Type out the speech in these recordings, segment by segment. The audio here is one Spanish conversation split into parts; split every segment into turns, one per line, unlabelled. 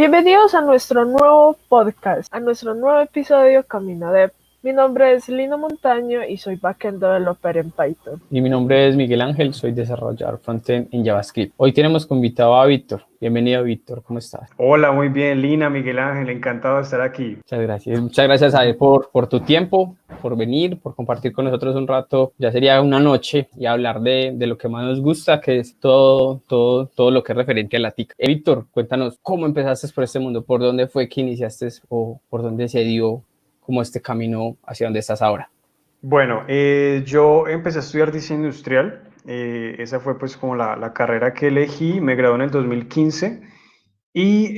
Bienvenidos a nuestro nuevo podcast, a nuestro nuevo episodio Camino Dev. Mi nombre es Lino Montaño y soy backend developer en Python.
Y mi nombre es Miguel Ángel, soy desarrollador frontend en JavaScript. Hoy tenemos como invitado a Víctor. Bienvenido, Víctor, ¿cómo estás?
Hola, muy bien, Lina, Miguel Ángel, encantado de estar aquí.
Muchas gracias a él por tu tiempo, por venir, por compartir con nosotros un rato. Ya sería una noche y hablar de lo que más nos gusta, que es todo lo que es referente a la TIC. Víctor, cuéntanos cómo empezaste por este mundo, por dónde fue que iniciaste o por dónde se dio como este camino hacia donde estás ahora.
Bueno, yo empecé a estudiar diseño industrial, esa fue pues como la carrera que elegí, me gradué en el 2015 y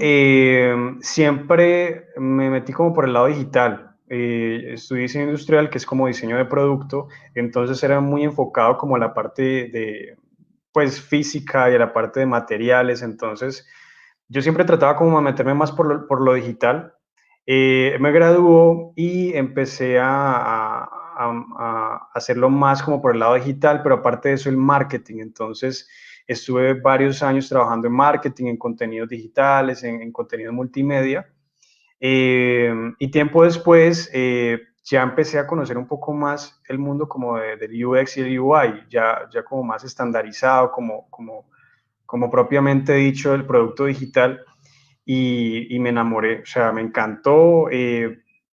siempre me metí como por el lado digital. Estudié diseño industrial, que es como diseño de producto, entonces era muy enfocado como a la parte de pues física y a la parte de materiales, entonces yo siempre trataba como de meterme más por lo digital. Me graduó y empecé a hacerlo más como por el lado digital, pero aparte de eso el marketing. Entonces estuve varios años trabajando en marketing, en contenidos digitales, en contenido multimedia. Y tiempo después ya empecé a conocer un poco más el mundo como del UX y el UI, ya como más estandarizado, como propiamente dicho, el producto digital y me enamoré, o sea, me encantó,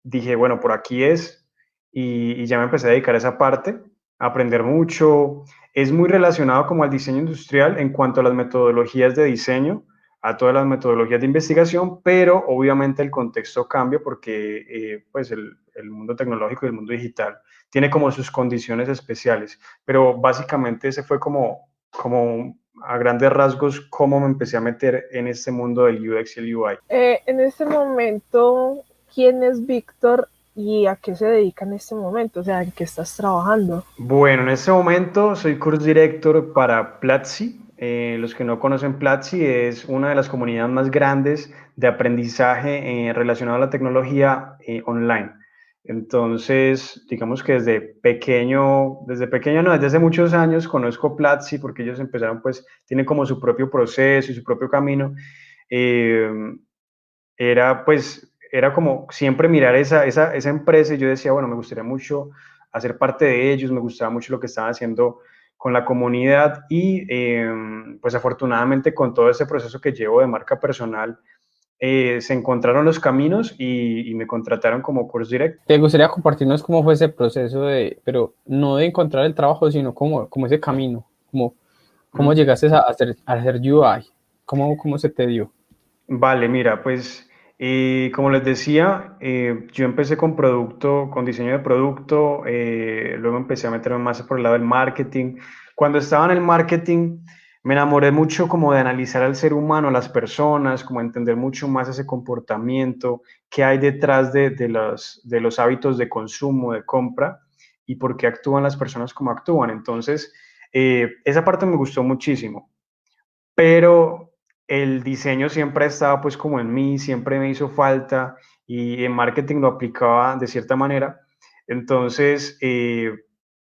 dije, bueno, por aquí es, y ya me empecé a dedicar a esa parte, a aprender mucho. Es muy relacionado como al diseño industrial en cuanto a las metodologías de diseño, a todas las metodologías de investigación, pero obviamente el contexto cambia porque pues el mundo tecnológico y el mundo digital tiene como sus condiciones especiales, pero básicamente ese fue como a grandes rasgos cómo me empecé a meter en este mundo del UX y el UI.
En este momento, ¿quién es Víctor y a qué se dedica en este momento? O sea, ¿en qué estás trabajando?
Bueno, en este momento soy Course Director para Platzi. Los que no conocen Platzi es una de las comunidades más grandes de aprendizaje relacionado a la tecnología online. Entonces, digamos que desde pequeño no, desde hace muchos años conozco Platzi porque ellos empezaron, pues, tienen como su propio proceso y su propio camino. Eh, era como siempre mirar esa empresa y yo decía, bueno, me gustaría mucho hacer parte de ellos, me gustaba mucho lo que estaban haciendo con la comunidad y pues afortunadamente con todo ese proceso que llevo de marca personal, se encontraron los caminos y me contrataron como Course Direct.
¿Te gustaría compartirnos cómo fue ese proceso pero no de encontrar el trabajo, sino como ese camino, cómo
Mm.
llegaste a hacer UI? ¿Cómo se te dio?
Vale, mira, pues como les decía, yo empecé con diseño de producto, luego empecé a meterme más por el lado del marketing. Cuando estaba en el marketing, me enamoré mucho como de analizar al ser humano, a las personas, como entender mucho más ese comportamiento que hay detrás de los hábitos de consumo, de compra y por qué actúan las personas como actúan. Entonces, esa parte me gustó muchísimo, pero el diseño siempre ha estado pues como en mí, siempre me hizo falta y en marketing lo aplicaba de cierta manera. Entonces,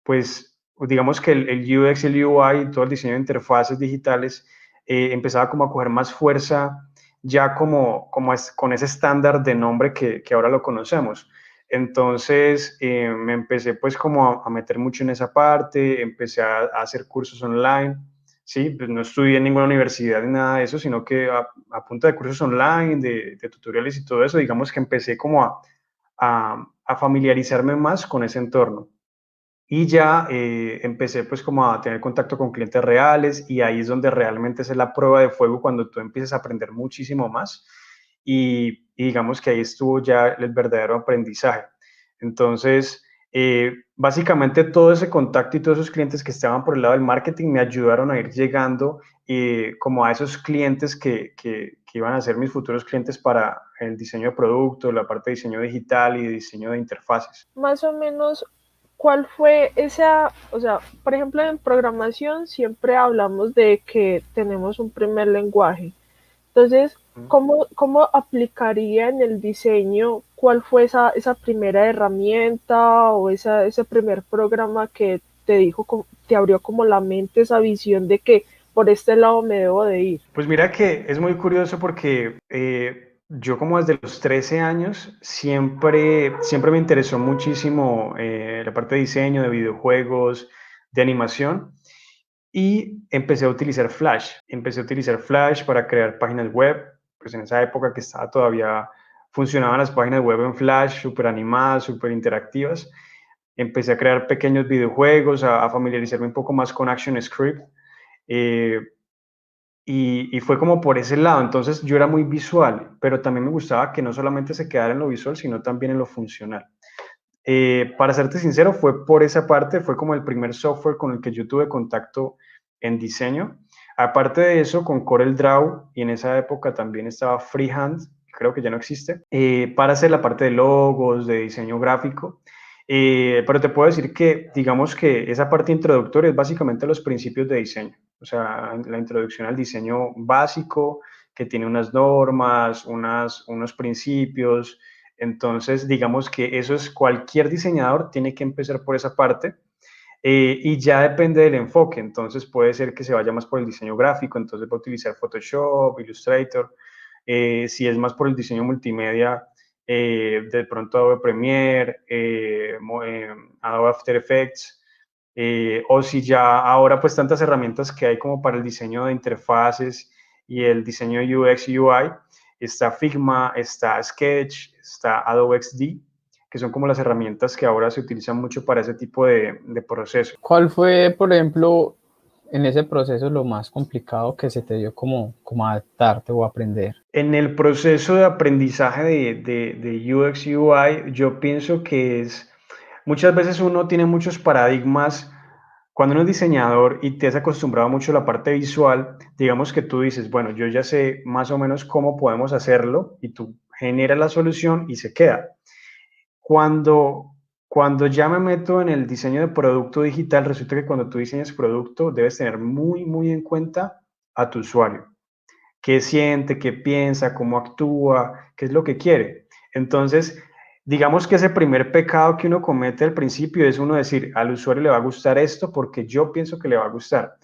pues digamos que el UX y el UI, todo el diseño de interfaces digitales, empezaba como a coger más fuerza ya con ese estándar de nombre que ahora lo conocemos. Entonces me empecé pues como a meter mucho en esa parte, empecé a hacer cursos online. Sí, pues no estudié en ninguna universidad ni nada de eso, sino que a punta de cursos online, de tutoriales y todo eso, digamos que empecé como a familiarizarme más con ese entorno. Y ya empecé pues como a tener contacto con clientes reales y ahí es donde realmente es la prueba de fuego cuando tú empiezas a aprender muchísimo más y digamos que ahí estuvo ya el verdadero aprendizaje. Entonces, básicamente todo ese contacto y todos esos clientes que estaban por el lado del marketing me ayudaron a ir llegando como a esos clientes que iban a ser mis futuros clientes para el diseño de producto, la parte de diseño digital y de diseño de interfaces.
Más o menos, ¿cuál fue esa, o sea, por ejemplo, en programación siempre hablamos de que tenemos un primer lenguaje? Entonces, ¿cómo aplicaría en el diseño? ¿Cuál fue esa primera herramienta o ese primer programa que te dijo, te abrió como la mente esa visión de que por este lado me debo de ir?
Pues mira que es muy curioso porque yo como desde los 13 años siempre me interesó muchísimo la parte de diseño, de videojuegos, de animación y empecé a utilizar Flash. Empecé a utilizar Flash para crear páginas web, pues en esa época que estaba todavía, funcionaban las páginas web en Flash, súper animadas, súper interactivas. Empecé a crear pequeños videojuegos, a familiarizarme un poco más con ActionScript. eh, y fue como por ese lado. Entonces yo era muy visual, pero también me gustaba que no solamente se quedara en lo visual, sino también en lo funcional. Para serte sincero, fue por esa parte, fue como el primer software con el que yo tuve contacto en diseño. Aparte de eso, con CorelDRAW, y en esa época también estaba Freehand, creo que ya no existe, para hacer la parte de logos, de diseño gráfico. Pero te puedo decir que, digamos que esa parte introductoria es básicamente los principios de diseño, o sea, la introducción al diseño básico, que tiene unas normas, unos principios. Entonces, digamos que eso es cualquier diseñador tiene que empezar por esa parte y ya depende del enfoque. Entonces, puede ser que se vaya más por el diseño gráfico, entonces va a utilizar Photoshop, Illustrator. Si es más por el diseño multimedia, de pronto Adobe Premiere, Adobe After Effects. O si ya ahora pues tantas herramientas que hay como para el diseño de interfaces y el diseño UX y UI, está Figma, está Sketch, está Adobe XD, que son como las herramientas que ahora se utilizan mucho para ese tipo de proceso.
¿Cuál fue, por ejemplo, en ese proceso lo más complicado que se te dio como adaptarte o aprender?
En el proceso de aprendizaje de UX y UI, yo pienso que muchas veces uno tiene muchos paradigmas. Cuando uno es diseñador y te has acostumbrado mucho a la parte visual, digamos que tú dices, bueno, yo ya sé más o menos cómo podemos hacerlo y tú generas la solución y se queda. Cuando, cuando ya me meto en el diseño de producto digital, resulta que cuando tú diseñas producto debes tener muy, muy en cuenta a tu usuario. Qué siente, qué piensa, cómo actúa, qué es lo que quiere. Entonces, digamos que ese primer pecado que uno comete al principio es uno decir, al usuario le va a gustar esto porque yo pienso que le va a gustar.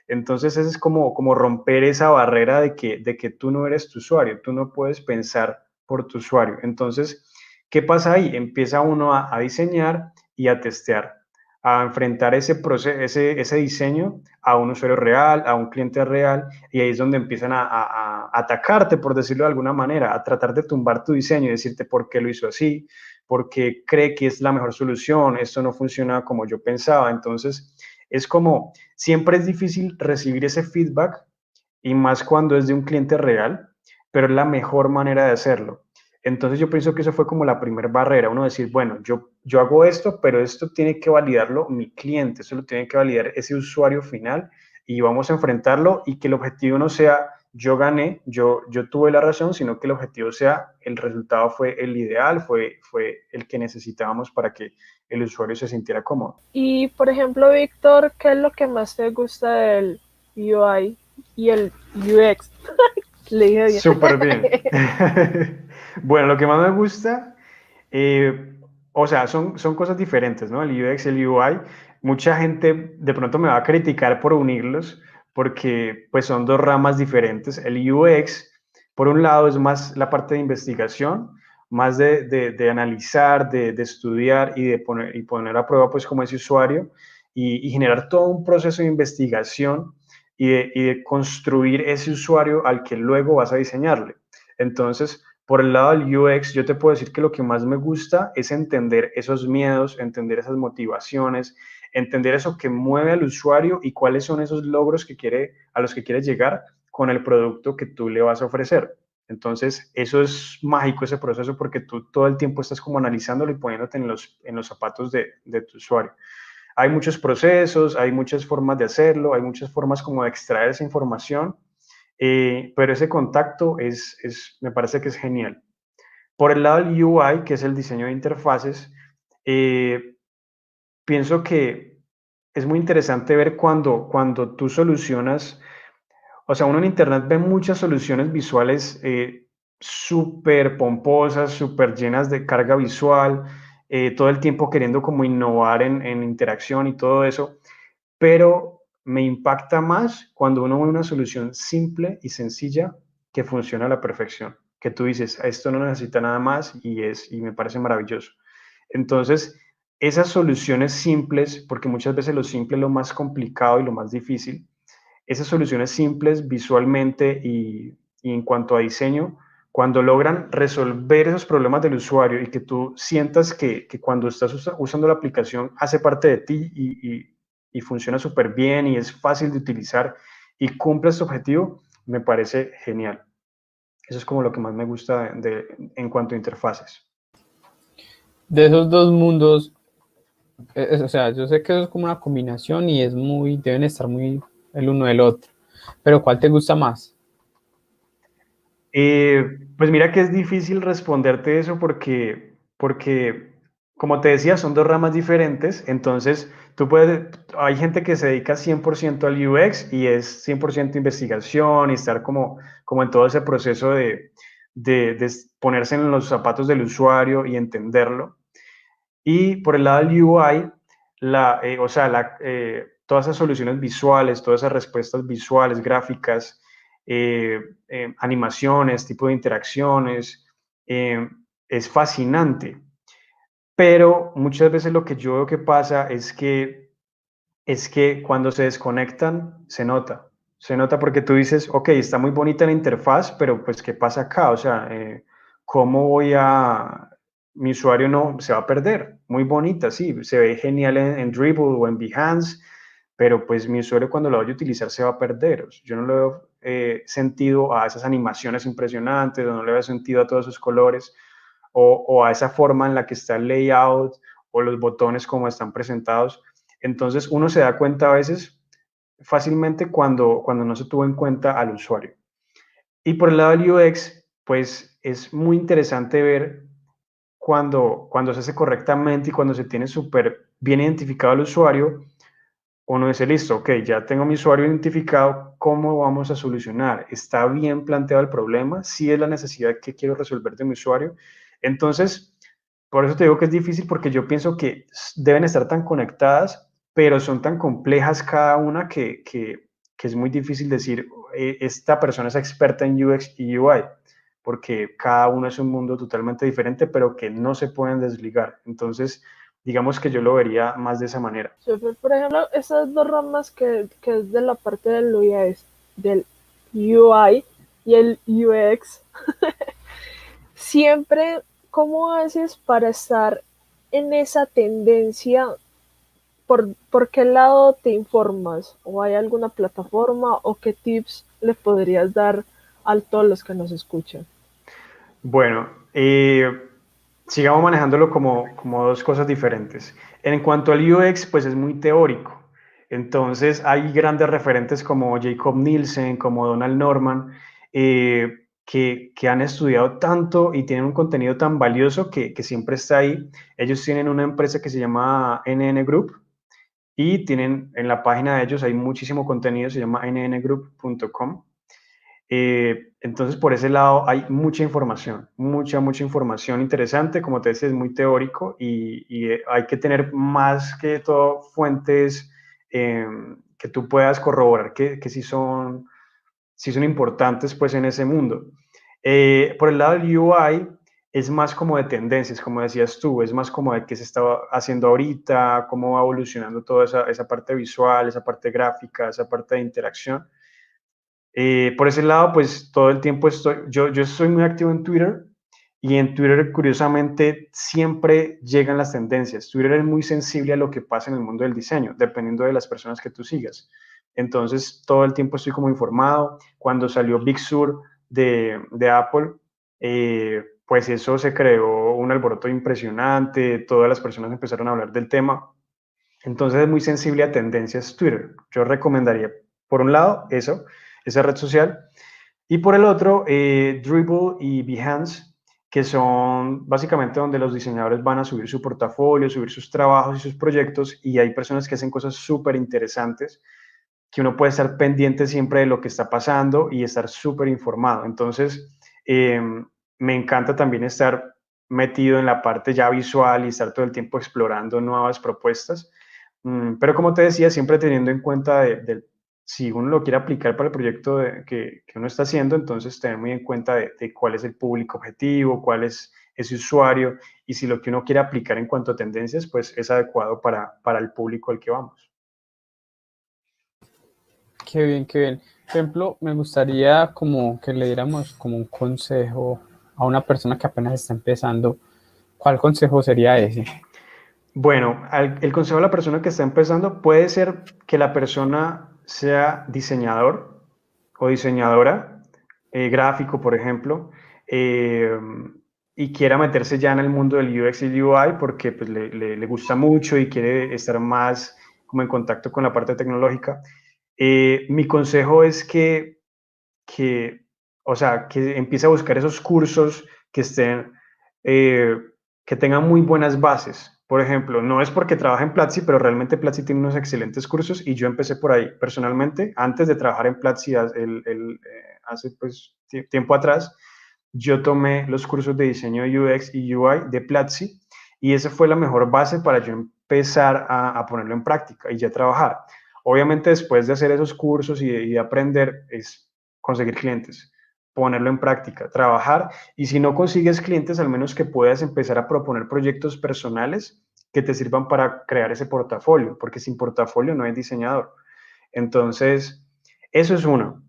Entonces, ese es como romper esa barrera de que tú no eres tu usuario, tú no puedes pensar por tu usuario. Entonces, ¿qué pasa ahí? Empieza uno a diseñar y a testear, a enfrentar ese proceso, ese diseño a un usuario real, a un cliente real, y ahí es donde empiezan a atacarte, por decirlo de alguna manera, a tratar de tumbar tu diseño y decirte por qué lo hizo así, por qué cree que es la mejor solución, esto no funciona como yo pensaba. Entonces, es como, siempre es difícil recibir ese feedback y más cuando es de un cliente real, pero es la mejor manera de hacerlo. Entonces yo pienso que eso fue como la primera barrera, uno decir, bueno, yo hago esto, pero esto tiene que validarlo mi cliente, eso lo tiene que validar ese usuario final y vamos a enfrentarlo y que el objetivo no sea yo gané, yo tuve la razón, sino que el objetivo sea el resultado fue el ideal, fue el que necesitábamos para que el usuario se sintiera cómodo.
Y por ejemplo, Víctor, ¿qué es lo que más te gusta del UI y el UX? Le dije bien.
Súper bien. Bueno, lo que más me gusta, o sea, son cosas diferentes, ¿no? El UX y el UI. Mucha gente de pronto me va a criticar por unirlos, porque pues son dos ramas diferentes. El UX, por un lado, es más la parte de investigación, más de analizar, de estudiar y poner a prueba pues como ese usuario y generar todo un proceso de investigación y de construir ese usuario al que luego vas a diseñarle. Entonces, por el lado del UX, yo te puedo decir que lo que más me gusta es entender esos miedos, entender esas motivaciones, entender eso que mueve al usuario y cuáles son esos logros a los que quiere llegar con el producto que tú le vas a ofrecer. Entonces, eso es mágico ese proceso porque tú todo el tiempo estás como analizándolo y poniéndote en los zapatos de tu usuario. Hay muchos procesos, hay muchas formas de hacerlo, hay muchas formas como de extraer esa información, pero ese contacto me parece que es genial. Por el lado del UI, que es el diseño de interfaces, eh, pienso que es muy interesante ver cuando tú solucionas, o sea, uno en Internet ve muchas soluciones visuales súper pomposas, súper llenas de carga visual, todo el tiempo queriendo como innovar en interacción y todo eso, pero me impacta más cuando uno ve una solución simple y sencilla que funciona a la perfección. que tú dices, esto no necesita nada más y me parece maravilloso. Entonces, esas soluciones simples, porque muchas veces lo simple es lo más complicado y lo más difícil, esas soluciones simples visualmente y en cuanto a diseño, cuando logran resolver esos problemas del usuario y que tú sientas que cuando estás usando la aplicación hace parte de ti y funciona súper bien y es fácil de utilizar y cumple este objetivo, me parece genial. Eso es como lo que más me gusta en cuanto a interfaces.
De esos dos mundos, o sea, yo sé que eso es como una combinación y deben estar muy el uno del otro, pero ¿cuál te gusta más?
Pues mira que es difícil responderte eso porque, como te decía, son dos ramas diferentes. Entonces, hay gente que se dedica 100% al UX y es 100% investigación y estar como en todo ese proceso de ponerse en los zapatos del usuario y entenderlo. Y por el lado del UI, todas esas soluciones visuales, todas esas respuestas visuales, gráficas, animaciones, tipo de interacciones, es fascinante. Pero muchas veces lo que yo veo que pasa es que cuando se desconectan, se nota. Se nota porque tú dices, ok, está muy bonita la interfaz, pero pues, ¿qué pasa acá? O sea, ¿cómo mi usuario no se va a perder? Muy bonita, sí, se ve genial en Dribble o en Behance, pero pues mi usuario cuando lo vaya a utilizar se va a perder. O sea, yo no le veo sentido a esas animaciones impresionantes, o no le veo sentido a todos esos colores, o a esa forma en la que está el layout, o los botones como están presentados. Entonces uno se da cuenta a veces fácilmente cuando no se tuvo en cuenta al usuario. Y por el lado del UX, pues es muy interesante ver cuando se hace correctamente y cuando se tiene súper bien identificado al usuario, uno dice, listo, ok, ya tengo mi usuario identificado, ¿cómo vamos a solucionar? ¿Está bien planteado el problema? ¿Sí es la necesidad que quiero resolver de mi usuario? Entonces, por eso te digo que es difícil porque yo pienso que deben estar tan conectadas, pero son tan complejas cada una que es muy difícil decir, esta persona es experta en UX y UI, porque cada uno es un mundo totalmente diferente, pero que no se pueden desligar. Entonces, digamos que yo lo vería más de esa manera.
Por ejemplo, esas dos ramas que es de la parte del UI y el UX, siempre, ¿cómo haces para estar en esa tendencia? ¿Por qué lado te informas? ¿O hay alguna plataforma o qué tips le podrías dar a todos los que nos escuchan?
Bueno, sigamos manejándolo como dos cosas diferentes. En cuanto al UX, pues es muy teórico. Entonces, hay grandes referentes como Jacob Nielsen, como Donald Norman, que han estudiado tanto y tienen un contenido tan valioso que siempre está ahí. Ellos tienen una empresa que se llama NN Group y tienen en la página de ellos hay muchísimo contenido, se llama nngroup.com. Entonces, por ese lado hay mucha información, mucha información interesante. Como te decía, es muy teórico y hay que tener más que todo fuentes que tú puedas corroborar que sí son importantes pues en ese mundo. Por el lado del UI es más como de tendencias, como decías tú, es más como de qué se está haciendo ahorita, cómo va evolucionando toda esa parte visual, esa parte gráfica, esa parte de interacción. Por ese lado, pues todo el tiempo yo estoy muy activo en Twitter y en Twitter, curiosamente, siempre llegan las tendencias. Twitter es muy sensible a lo que pasa en el mundo del diseño, dependiendo de las personas que tú sigas. Entonces, todo el tiempo estoy como informado. Cuando salió Big Sur de Apple, pues eso se creó un alboroto impresionante, todas las personas empezaron a hablar del tema. Entonces, es muy sensible a tendencias Twitter. Yo recomendaría, por un lado, esa red social, y por el otro, Dribble y Behance, que son básicamente donde los diseñadores van a subir su portafolio, subir sus trabajos y sus proyectos, y hay personas que hacen cosas súper interesantes, que uno puede estar pendiente siempre de lo que está pasando y estar súper informado. Entonces, me encanta también estar metido en la parte ya visual y estar todo el tiempo explorando nuevas propuestas. Pero como te decía, siempre teniendo en cuenta si uno lo quiere aplicar para el proyecto que uno está haciendo, entonces tener muy en cuenta de cuál es el público objetivo, cuál es ese usuario, y si lo que uno quiere aplicar en cuanto a tendencias, pues es adecuado para el público al que vamos.
Qué bien, qué bien. Por ejemplo, me gustaría como que le diéramos como un consejo a una persona que apenas está empezando. ¿Cuál consejo sería ese?
Bueno, el consejo a la persona que está empezando puede ser que la persona sea diseñador o diseñadora, gráfico, por ejemplo, eh, y quiera meterse ya en el mundo del UX y UI porque pues, le gusta mucho y quiere estar más como en contacto con la parte tecnológica. Mi consejo es que, o sea, que empiece a buscar esos cursos que estén, eh, que tengan muy buenas bases. Por ejemplo, no es porque trabaje en Platzi, pero realmente Platzi tiene unos excelentes cursos y yo empecé por ahí. Personalmente, antes de trabajar en Platzi, hace pues tiempo atrás, yo tomé los cursos de diseño UX y UI de Platzi y esa fue la mejor base para yo empezar a ponerlo en práctica y ya trabajar. Obviamente, después de hacer esos cursos y de aprender, es conseguir clientes, ponerlo en práctica, trabajar, y si no consigues clientes, al menos que puedas empezar a proponer proyectos personales que te sirvan para crear ese portafolio, porque sin portafolio no hay diseñador. Entonces, eso es uno.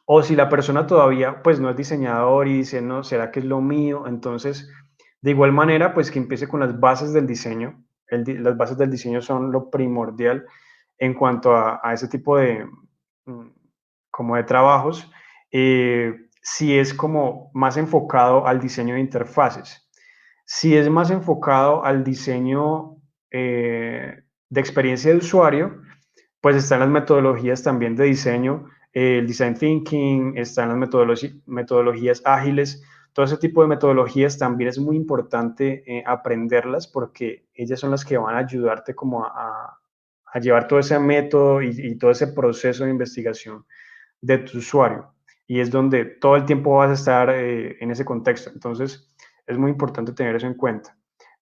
O si la persona todavía pues no es diseñador y dice, no, ¿será que es lo mío? Entonces, de igual manera, pues que empiece con las bases del diseño. Las bases del diseño son lo primordial en cuanto a ese tipo de, mm, como de trabajos. Si es como más enfocado al diseño de interfaces. Si es más enfocado al diseño de experiencia de usuario, pues están las metodologías también de diseño, el design thinking, están las metodologías ágiles. Todo ese tipo de metodologías también es muy importante aprenderlas porque ellas son las que van a ayudarte como a llevar todo ese método y todo ese proceso de investigación de tu usuario. Y es donde todo el tiempo vas a estar en ese contexto. Entonces, es muy importante tener eso en cuenta.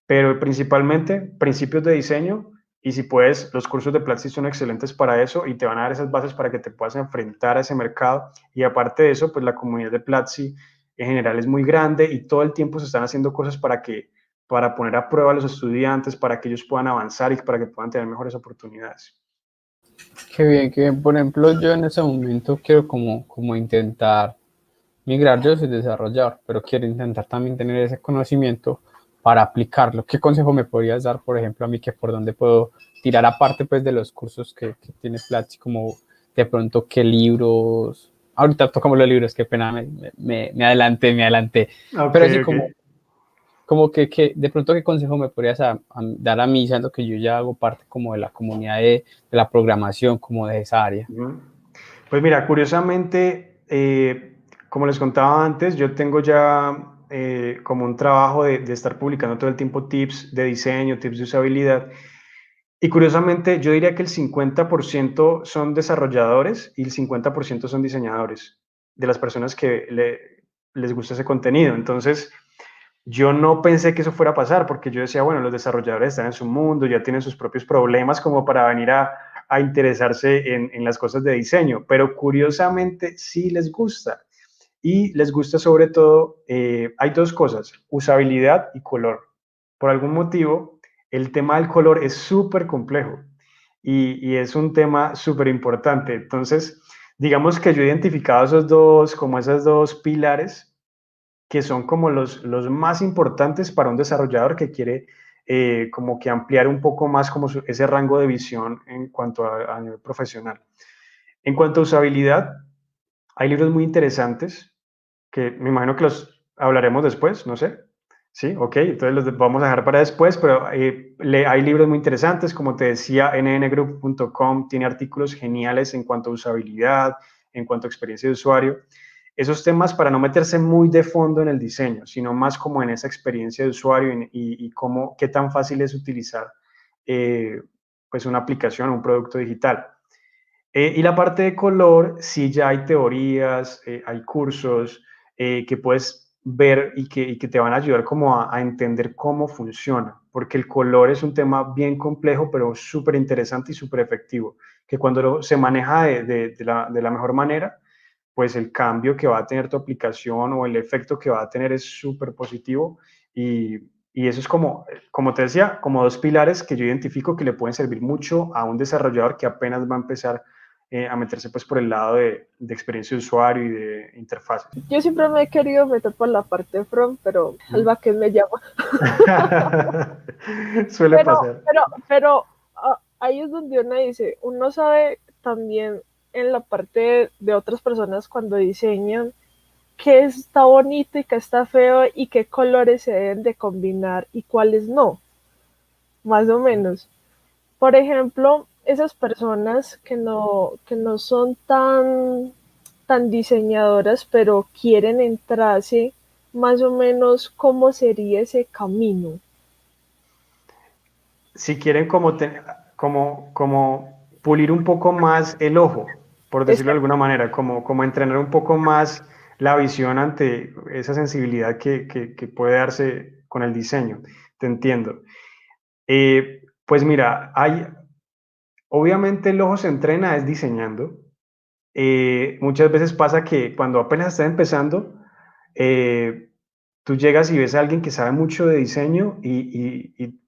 Pero principalmente, principios de diseño, y si puedes, los cursos de Platzi son excelentes para eso y te van a dar esas bases para que te puedas enfrentar a ese mercado. Y aparte de eso, pues la comunidad de Platzi en general es muy grande y todo el tiempo se están haciendo cosas para poner a prueba a los estudiantes, para que ellos puedan avanzar y para que puedan tener mejores oportunidades.
Qué bien, que por ejemplo yo en ese momento quiero como intentar migrar, yo soy desarrollador, pero quiero intentar también tener ese conocimiento para aplicarlo. ¿Qué consejo me podrías dar, por ejemplo, a mí que por dónde puedo tirar aparte pues de los cursos que tiene Platzi, como de pronto qué libros, ahorita tocamos los libros, qué pena, me adelanté,
Ok,
pero sí
ok.
como que de pronto qué consejo me podrías dar a mí, siendo que yo ya hago parte como de la comunidad de la programación, como de esa área.
Pues mira, curiosamente, como les contaba antes, yo tengo ya como un trabajo de estar publicando todo el tiempo tips de diseño, tips de usabilidad. Y curiosamente, yo diría que el 50% son desarrolladores y el 50% son diseñadores de las personas que les gusta ese contenido. Entonces, yo no pensé que eso fuera a pasar porque yo decía, bueno, los desarrolladores están en su mundo, ya tienen sus propios problemas como para venir a interesarse en las cosas de diseño, pero curiosamente sí les gusta. Y les gusta sobre todo, hay dos cosas, usabilidad y color. Por algún motivo, el tema del color es súper complejo y es un tema súper importante. Entonces, digamos que yo he identificado esos dos, como esos dos pilares que son como los más importantes para un desarrollador que quiere como que ampliar un poco más como ese rango de visión en cuanto a nivel profesional. En cuanto a usabilidad, hay libros muy interesantes que me imagino que los hablaremos después, no sé. Sí, ok, entonces los vamos a dejar para después, pero hay libros muy interesantes, como te decía, nngroup.com tiene artículos geniales en cuanto a usabilidad, en cuanto a experiencia de usuario. Esos temas para no meterse muy de fondo en el diseño, sino más como en esa experiencia de usuario y cómo, qué tan fácil es utilizar pues una aplicación o un producto digital. Y la parte de color, sí ya hay teorías, hay cursos que puedes ver y que te van a ayudar como a entender cómo funciona, porque el color es un tema bien complejo, pero súper interesante y súper efectivo, que cuando se maneja de la mejor manera, pues el cambio que va a tener tu aplicación o el efecto que va a tener es súper positivo y eso es como te decía, como dos pilares que yo identifico que le pueden servir mucho a un desarrollador que apenas va a empezar a meterse pues por el lado de experiencia de usuario y de interfaces.
Yo siempre me he querido meter por la parte front, pero el backend me llama.
Suele
Pero,
pasar.
pero ahí es donde uno dice, uno sabe también en la parte de otras personas cuando diseñan qué está bonito y qué está feo y qué colores se deben de combinar y cuáles no, más o menos. Por ejemplo, esas personas que no son tan diseñadoras, pero quieren entrarse, más o menos cómo sería ese camino.
Si quieren como pulir un poco más el ojo, por decirlo de alguna manera, como entrenar un poco más la visión ante esa sensibilidad que puede darse con el diseño. Te entiendo. Pues mira, obviamente el ojo se entrena es diseñando. Muchas veces pasa que cuando apenas estás empezando, eh, tú llegas y ves a alguien que sabe mucho de diseño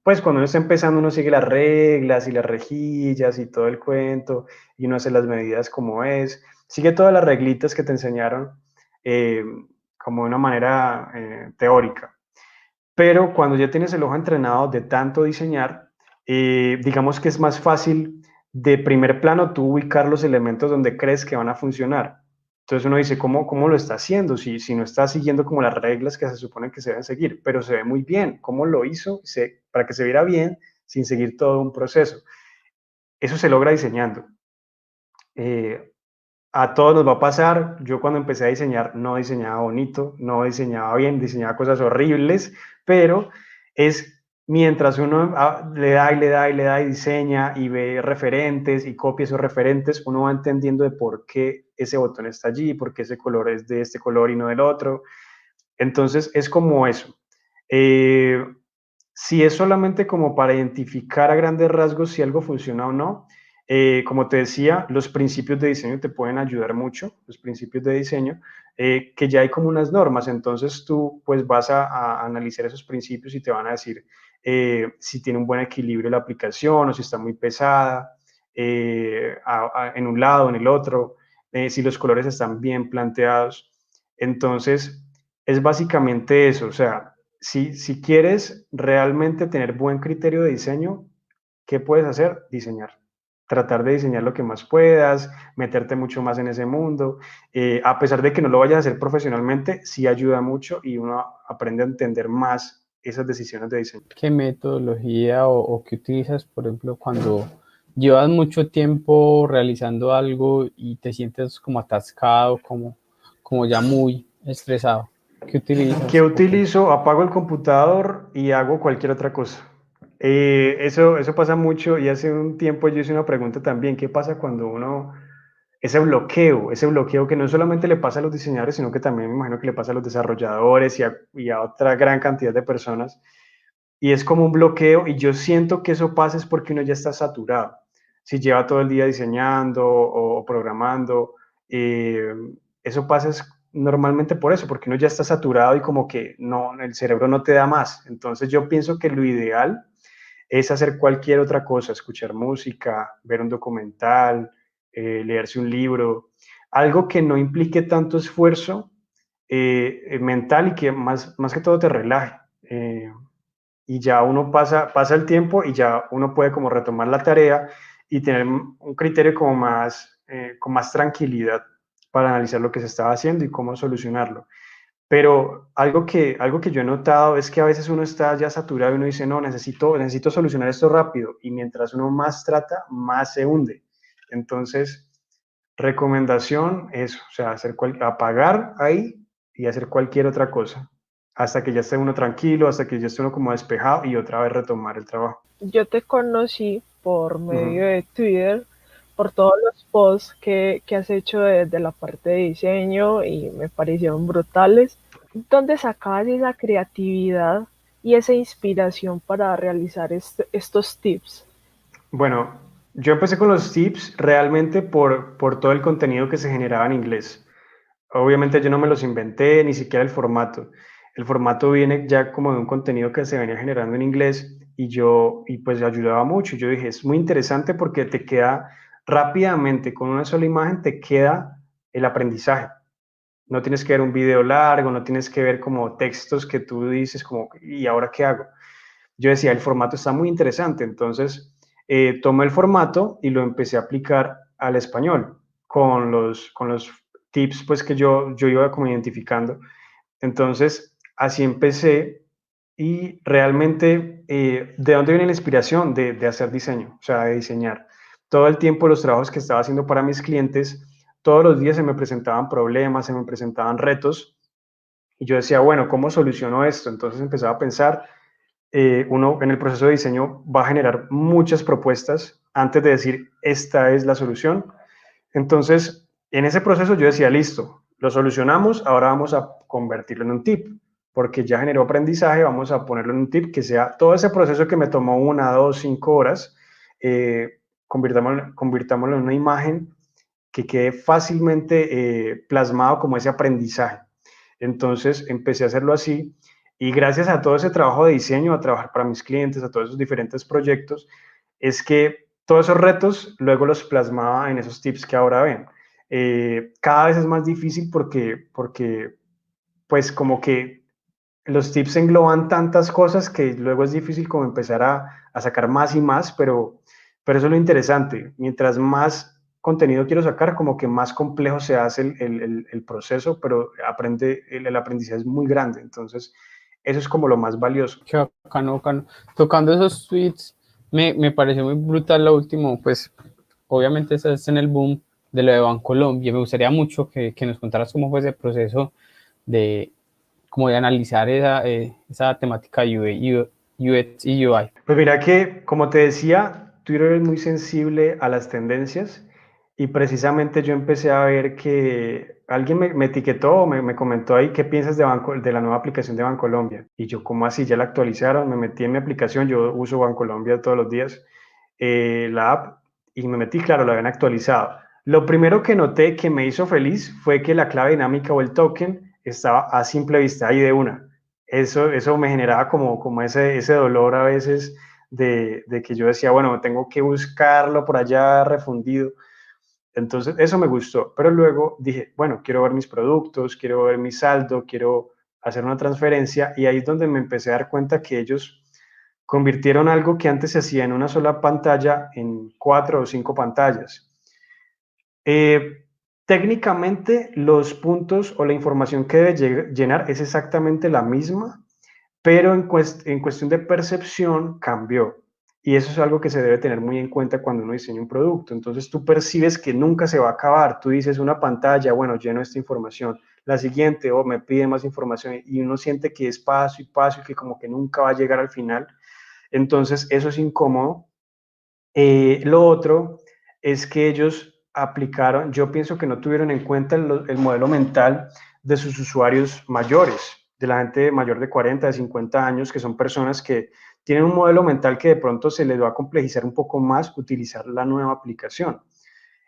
pues cuando uno está empezando uno sigue las reglas y las rejillas y todo el cuento y uno hace las medidas como es, sigue todas las reglitas que te enseñaron eh, como de una manera teórica. Pero cuando ya tienes el ojo entrenado de tanto diseñar, digamos que es más fácil de primer plano tú ubicar los elementos donde crees que van a funcionar. Entonces uno dice, ¿cómo lo está haciendo? Si no está siguiendo como las reglas que se supone que se deben seguir, pero se ve muy bien. ¿Cómo lo hizo? Para que se viera bien sin seguir todo un proceso. Eso se logra diseñando. Eh, a todos nos va a pasar. Yo cuando empecé a diseñar no diseñaba bonito, no diseñaba bien, diseñaba cosas horribles, pero es mientras uno le da y le da y le da y diseña y ve referentes y copia esos referentes, uno va entendiendo de por qué ese botón está allí, por qué ese color es de este color y no del otro. Entonces es como eso. Eh, si es solamente como para identificar a grandes rasgos si algo funciona o no, como te decía, los principios de diseño te pueden ayudar mucho, los principios de diseño, que ya hay como unas normas, entonces tú pues vas a analizar esos principios y te van a decir si tiene un buen equilibrio la aplicación o si está muy pesada en un lado o en el otro, si los colores están bien planteados. Entonces, es básicamente eso, o sea, si quieres realmente tener buen criterio de diseño, ¿qué puedes hacer? Diseñar. Tratar de diseñar lo que más puedas, meterte mucho más en ese mundo. A pesar de que no lo vayas a hacer profesionalmente, sí ayuda mucho y uno aprende a entender más esas decisiones de diseño.
¿Qué metodología o qué utilizas, por ejemplo, cuando llevas mucho tiempo realizando algo y te sientes como atascado, como ya muy estresado? ¿Qué
¿Qué
utilizas?
utilizo? Apago el computador y hago cualquier otra cosa. Eso pasa mucho y hace un tiempo yo hice una pregunta también, ¿qué pasa cuando ese bloqueo que no solamente le pasa a los diseñadores, sino que también me imagino que le pasa a los desarrolladores y a otra gran cantidad de personas, y es como un bloqueo y yo siento que eso pasa es porque uno ya está saturado. Si lleva todo el día diseñando o programando, eh, eso pasa es normalmente por eso, porque uno ya está saturado y como que no, el cerebro no te da más. Entonces yo pienso que lo ideal es hacer cualquier otra cosa, escuchar música, ver un documental, leerse un libro, algo que no implique tanto esfuerzo mental y que más que todo te relaje. Y ya uno pasa el tiempo y ya uno puede como retomar la tarea y tener un criterio como con más tranquilidad para analizar lo que se estaba haciendo y cómo solucionarlo. Pero algo que yo he notado es que a veces uno está ya saturado y uno dice, no, necesito solucionar esto rápido. Y mientras uno más trata, más se hunde. Entonces, recomendación es, o sea, apagar ahí y hacer cualquier otra cosa. Hasta que ya esté uno tranquilo, hasta que ya esté uno como despejado y otra vez retomar el trabajo.
Yo te conocí por
Ujú.
medio de Twitter, por todos los posts que has hecho de la parte de diseño y me parecieron brutales. dónde sacabas esa creatividad y esa inspiración para realizar estos tips?
Bueno, yo empecé con los tips realmente por todo el contenido que se generaba en inglés. Obviamente yo no me los inventé, ni siquiera el formato. El formato viene ya como de un contenido que se venía generando en inglés y pues ayudaba mucho. Yo dije, es muy interesante porque te queda rápidamente, con una sola imagen, te queda el aprendizaje. No tienes que ver un video largo, no tienes que ver como textos que tú dices como, ¿y ahora qué hago? Yo decía, el formato está muy interesante, entonces tomé el formato y lo empecé a aplicar al español con los tips pues que yo iba como identificando. Entonces, así empecé y realmente, ¿de dónde viene la inspiración de hacer diseño? O sea, de diseñar. Todo el tiempo los trabajos que estaba haciendo para mis clientes, todos los días se me presentaban problemas, se me presentaban retos y yo decía, bueno, ¿cómo soluciono esto? Entonces empezaba a pensar, uno en el proceso de diseño va a generar muchas propuestas antes de decir, esta es la solución. Entonces, en ese proceso yo decía, listo, lo solucionamos, ahora vamos a convertirlo en un tip, porque ya generó aprendizaje, vamos a ponerlo en un tip que sea todo ese proceso que me tomó 1, 2, 5 horas, convirtámoslo en una imagen que quede fácilmente plasmado como ese aprendizaje. Entonces empecé a hacerlo así y gracias a todo ese trabajo de diseño, a trabajar para mis clientes, a todos esos diferentes proyectos, es que todos esos retos luego los plasmaba en esos tips que ahora ven. Cada vez es más difícil porque pues como que los tips engloban tantas cosas que luego es difícil como empezar a sacar más y más, pero eso es lo interesante. Mientras más contenido quiero sacar, como que más complejo se hace el proceso, pero el aprendizaje es muy grande. Entonces, eso es como lo más valioso.
Qué bacano, bacano. Tocando esos tweets, me pareció muy brutal lo último, pues obviamente estás en el boom de lo de Bancolombia. Me gustaría mucho que nos contaras cómo fue ese proceso de, como de analizar esa temática UX y UI.
Pues mira que, como te decía, Twitter es muy sensible a las tendencias y precisamente yo empecé a ver que alguien me etiquetó, me comentó ahí qué piensas de la nueva aplicación de Bancolombia. Y yo, ¿cómo así? ¿Ya la actualizaron? Me metí en mi aplicación, yo uso Bancolombia todos los días, la app, y me metí, claro, la habían actualizado. Lo primero que noté que me hizo feliz fue que la clave dinámica o el token estaba a simple vista ahí de una. Eso me generaba como ese dolor a veces de que yo decía, bueno, tengo que buscarlo por allá refundido. Entonces, eso me gustó. Pero luego dije, bueno, quiero ver mis productos, quiero ver mi saldo, quiero hacer una transferencia. Y ahí es donde me empecé a dar cuenta que ellos convirtieron algo que antes se hacía en una sola pantalla en 4 o 5 pantallas. Eh, Técnicamente, los puntos o la información que debe llenar es exactamente la misma, pero en cuestión de percepción cambió. Y eso es algo que se debe tener muy en cuenta cuando uno diseña un producto. Entonces tú percibes que nunca se va a acabar. Tú dices una pantalla, bueno, lleno esta información. La siguiente, oh, me pide más información. Y uno siente que es paso y paso y que como que nunca va a llegar al final. Entonces eso es incómodo. Lo otro es que ellos aplicaron, yo pienso que no tuvieron en cuenta el modelo mental de sus usuarios mayores, de la gente mayor de 40, de 50 años, que son personas que tienen un modelo mental que de pronto se les va a complejizar un poco más utilizar la nueva aplicación.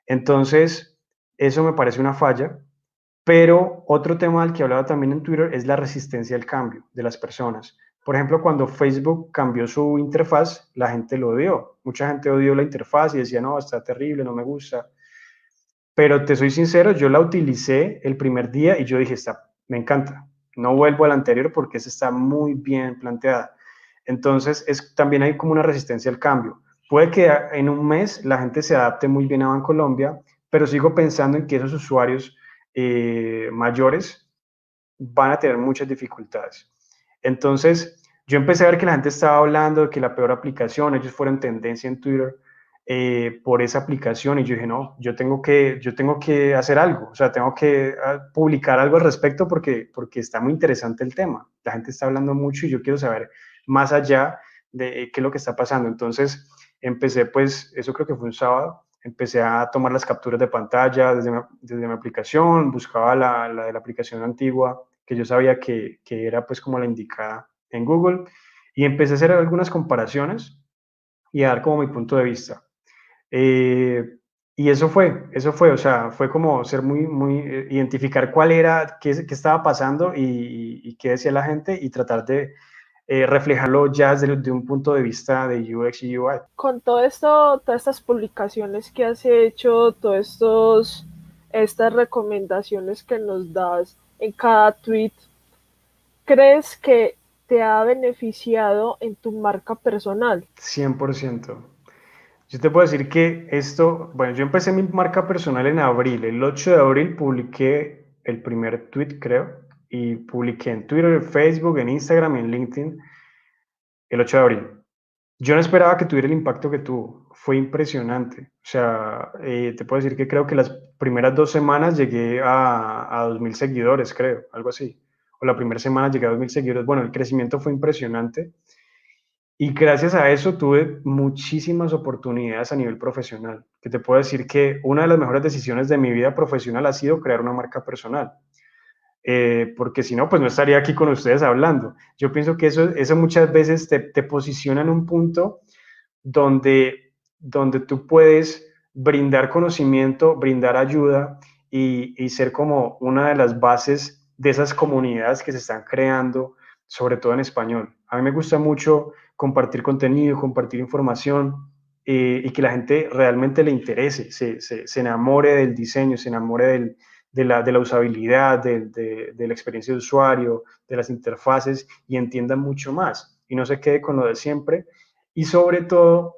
Entonces, eso me parece una falla, pero otro tema del que hablaba también en Twitter es la resistencia al cambio de las personas. Por ejemplo, cuando Facebook cambió su interfaz, la gente lo odió. Mucha gente odió la interfaz y decía, no, está terrible, no me gusta. Pero te soy sincero, yo la utilicé el primer día y yo dije, está, me encanta. No vuelvo a la anterior porque esa está muy bien planteada. Entonces, también hay como una resistencia al cambio. Puede que en un mes la gente se adapte muy bien a Bancolombia, pero sigo pensando en que esos usuarios mayores van a tener muchas dificultades. Entonces, yo empecé a ver que la gente estaba hablando de que la peor aplicación, ellos fueron tendencia en Twitter por esa aplicación y yo dije, no, yo tengo que hacer algo, o sea, tengo que publicar algo al respecto porque está muy interesante el tema. La gente está hablando mucho y yo quiero saber más allá de qué es lo que está pasando. Entonces, empecé pues, eso creo que fue un sábado, empecé a tomar las capturas de pantalla desde mi aplicación, buscaba la de la aplicación antigua que yo sabía que era pues como la indicada en Google, y empecé a hacer algunas comparaciones y a dar como mi punto de vista. Y eso fue, o sea, fue como ser identificar cuál era, qué estaba pasando y qué decía la gente y tratar de reflejarlo ya desde un punto de vista de UX y UI.
Con todo esto, todas estas publicaciones que has hecho, estas recomendaciones que nos das en cada tweet, ¿crees que te ha beneficiado en tu marca personal?
100%. Yo te puedo decir que esto, bueno, yo empecé mi marca personal en abril. El 8 de abril publiqué el primer tweet, creo, y publiqué en Twitter, en Facebook, en Instagram y en LinkedIn el 8 de abril. Yo no esperaba que tuviera el impacto que tuvo. Fue impresionante. O sea, te puedo decir que creo que las primeras 2 semanas llegué a 2.000 seguidores, creo, algo así. O la primera semana llegué a 2.000 seguidores. Bueno, el crecimiento fue impresionante. Y gracias a eso tuve muchísimas oportunidades a nivel profesional. Que te puedo decir que una de las mejores decisiones de mi vida profesional ha sido crear una marca personal. Porque si no, pues no estaría aquí con ustedes hablando. Yo pienso que eso muchas veces te posiciona en un punto donde tú puedes brindar conocimiento, brindar ayuda y ser como una de las bases de esas comunidades que se están creando, sobre todo en español. A mí me gusta mucho compartir contenido, compartir información y que la gente realmente le interese, se enamore del diseño, se enamore de la usabilidad, de la experiencia de usuario, de las interfaces y entienda mucho más y no se quede con lo de siempre. Y sobre todo,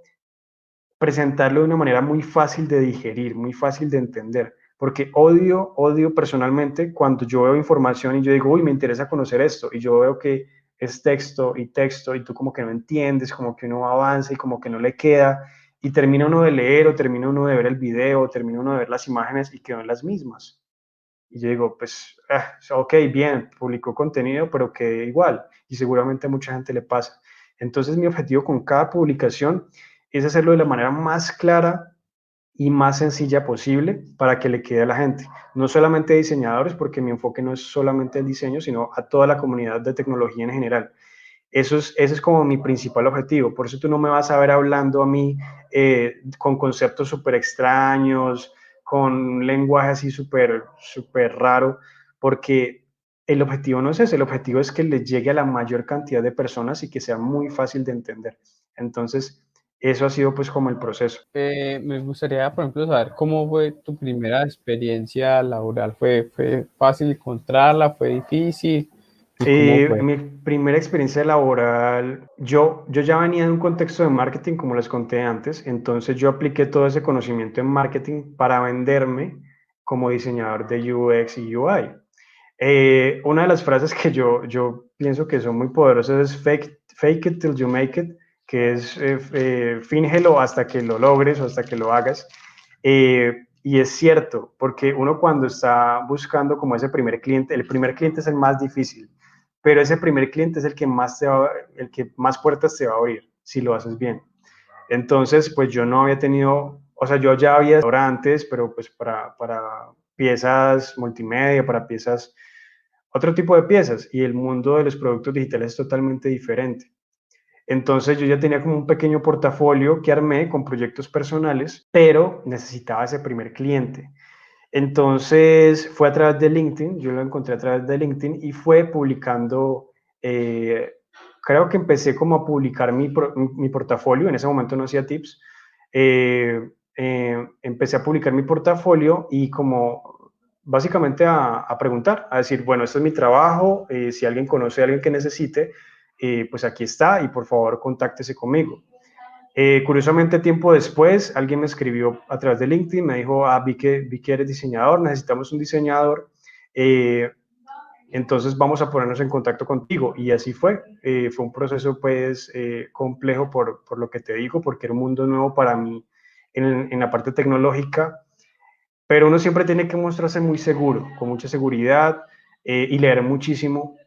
presentarlo de una manera muy fácil de digerir, muy fácil de entender, porque odio personalmente cuando yo veo información y yo digo, uy, me interesa conocer esto, y yo veo que es texto y texto, y tú como que no entiendes, como que uno avanza y como que no le queda, y termina uno de leer o termina uno de ver el video, o termina uno de ver las imágenes y quedan las mismas. Y yo digo, pues, ok, bien, publicó contenido, pero que igual, y seguramente a mucha gente le pasa. Entonces, mi objetivo con cada publicación es hacerlo de la manera más clara y más sencilla posible para que le quede a la gente. No solamente a diseñadores, porque mi enfoque no es solamente el diseño, sino a toda la comunidad de tecnología en general. Ese es como mi principal objetivo. Por eso tú no me vas a ver hablando a mí con conceptos súper extraños, con lenguaje así súper raro, porque el objetivo no es ese. El objetivo es que le llegue a la mayor cantidad de personas y que sea muy fácil de entender. Entonces, eso ha sido pues como el proceso.
Me gustaría, por ejemplo, saber cómo fue tu primera experiencia laboral. ¿Fue fácil encontrarla? ¿Fue difícil? ¿Y cómo fue?
Mi primera experiencia laboral, yo ya venía de un contexto de marketing, como les conté antes, entonces yo apliqué todo ese conocimiento en marketing para venderme como diseñador de UX y UI. Una de las frases que yo pienso que son muy poderosas es fake it till you make it, que es fíngelo hasta que lo logres o hasta que lo hagas. Y es cierto, porque uno cuando está buscando como ese primer cliente, el primer cliente es el más difícil, pero ese primer cliente es el que más puertas te va a abrir si lo haces bien. Entonces, pues yo no había tenido, o sea, yo ya había restaurantes, pero pues para piezas multimedia, para piezas, otro tipo de piezas, y el mundo de los productos digitales es totalmente diferente. Entonces yo ya tenía como un pequeño portafolio que armé con proyectos personales, pero necesitaba ese primer cliente. Entonces fue a través de LinkedIn, yo lo encontré a través de LinkedIn y fue publicando, creo que empecé como a publicar mi portafolio, en ese momento no hacía tips, empecé a publicar mi portafolio y como básicamente a preguntar, a decir, bueno, este es mi trabajo, si alguien conoce a alguien que necesite, pues aquí está y por favor contáctese conmigo. Curiosamente, tiempo después, alguien me escribió a través de LinkedIn, me dijo, vi que eres diseñador, necesitamos un diseñador, entonces vamos a ponernos en contacto contigo. Y así fue. Fue un proceso pues complejo por lo que te digo, porque era un mundo nuevo para mí en la parte tecnológica, pero uno siempre tiene que mostrarse muy seguro, con mucha seguridad y leer muchísimo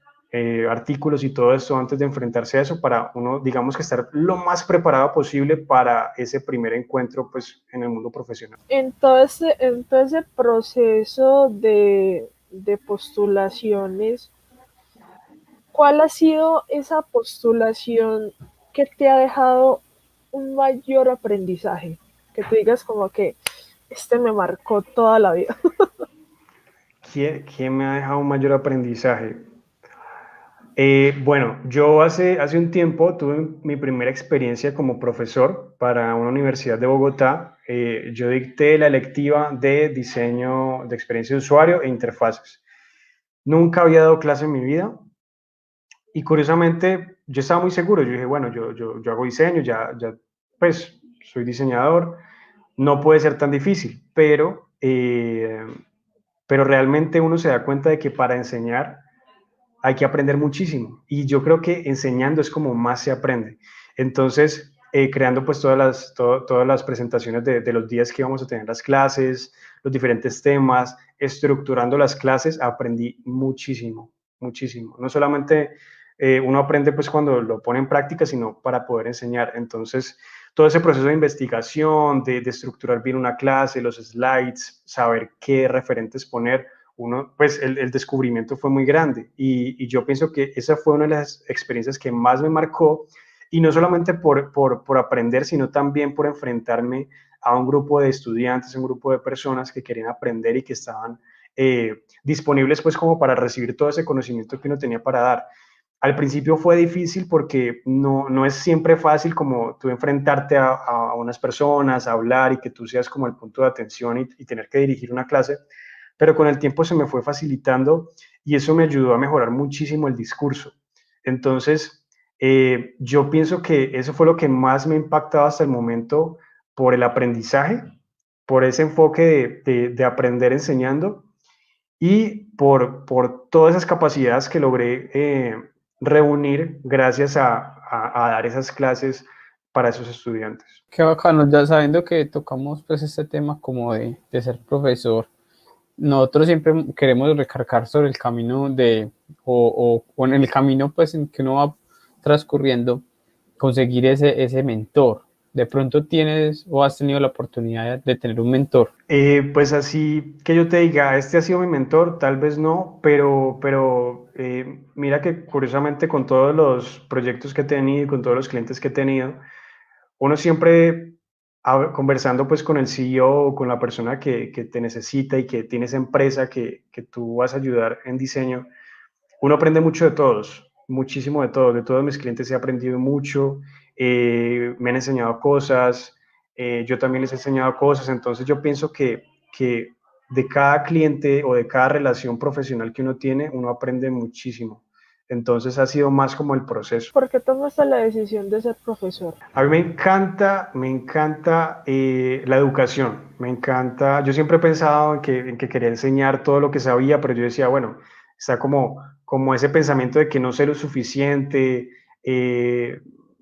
artículos y todo eso antes de enfrentarse a eso para uno, digamos que estar lo más preparado posible para ese primer encuentro pues en el mundo profesional.
En todo ese proceso de postulaciones, ¿Cuál ha sido esa postulación que te ha dejado un mayor aprendizaje? Que tú digas como que este me marcó toda la vida.
¿Quién me ha dejado un mayor aprendizaje? Bueno, yo hace un tiempo tuve mi primera experiencia como profesor para una universidad de Bogotá. Yo dicté la electiva de diseño de experiencia de usuario e interfaces. Nunca había dado clase en mi vida y curiosamente yo estaba muy seguro. Yo dije, bueno, yo hago diseño, pues soy diseñador, no puede ser tan difícil, pero realmente uno se da cuenta de que para enseñar hay que aprender muchísimo y yo creo que enseñando es como más se aprende. Entonces, creando pues todas las presentaciones de los días que íbamos a tener las clases, los diferentes temas, estructurando las clases, aprendí muchísimo, muchísimo. No solamente uno aprende pues cuando lo pone en práctica, sino para poder enseñar. Entonces, todo ese proceso de investigación, de estructurar bien una clase, los slides, saber qué referentes poner, pues el descubrimiento fue muy grande y yo pienso que esa fue una de las experiencias que más me marcó y no solamente por aprender, sino también por enfrentarme a un grupo de estudiantes, un grupo de personas que querían aprender y que estaban disponibles pues como para recibir todo ese conocimiento que uno tenía para dar. Al principio fue difícil porque no es siempre fácil como tú enfrentarte a unas personas, a hablar y que tú seas como el punto de atención y tener que dirigir una clase, pero con el tiempo se me fue facilitando y eso me ayudó a mejorar muchísimo el discurso. Entonces, yo pienso que eso fue lo que más me ha impactado hasta el momento por el aprendizaje, por ese enfoque de aprender enseñando y por todas esas capacidades que logré reunir gracias a dar esas clases para esos estudiantes.
Qué bacano, ya sabiendo que tocamos pues este tema como de ser profesor, nosotros siempre queremos recargar sobre el camino o en el camino pues en que uno va transcurriendo, conseguir ese mentor. De pronto tienes o has tenido la oportunidad de tener un mentor.
Pues así que yo te diga, este ha sido mi mentor, tal vez no, pero mira que curiosamente con todos los proyectos que he tenido y con todos los clientes que he tenido, uno siempre conversando pues con el CEO o con la persona que te necesita y que tiene esa empresa que tú vas a ayudar en diseño, uno aprende mucho de todos, muchísimo de todos mis clientes he aprendido mucho, me han enseñado cosas, yo también les he enseñado cosas, entonces yo pienso que de cada cliente o de cada relación profesional que uno tiene, uno aprende muchísimo. Entonces ha sido más como el proceso.
¿Por qué tomaste la decisión de ser profesor?
A mí me encanta la educación, me encanta, yo siempre he pensado en que quería enseñar todo lo que sabía, pero yo decía, bueno, está como ese pensamiento de que no sé lo suficiente, eh,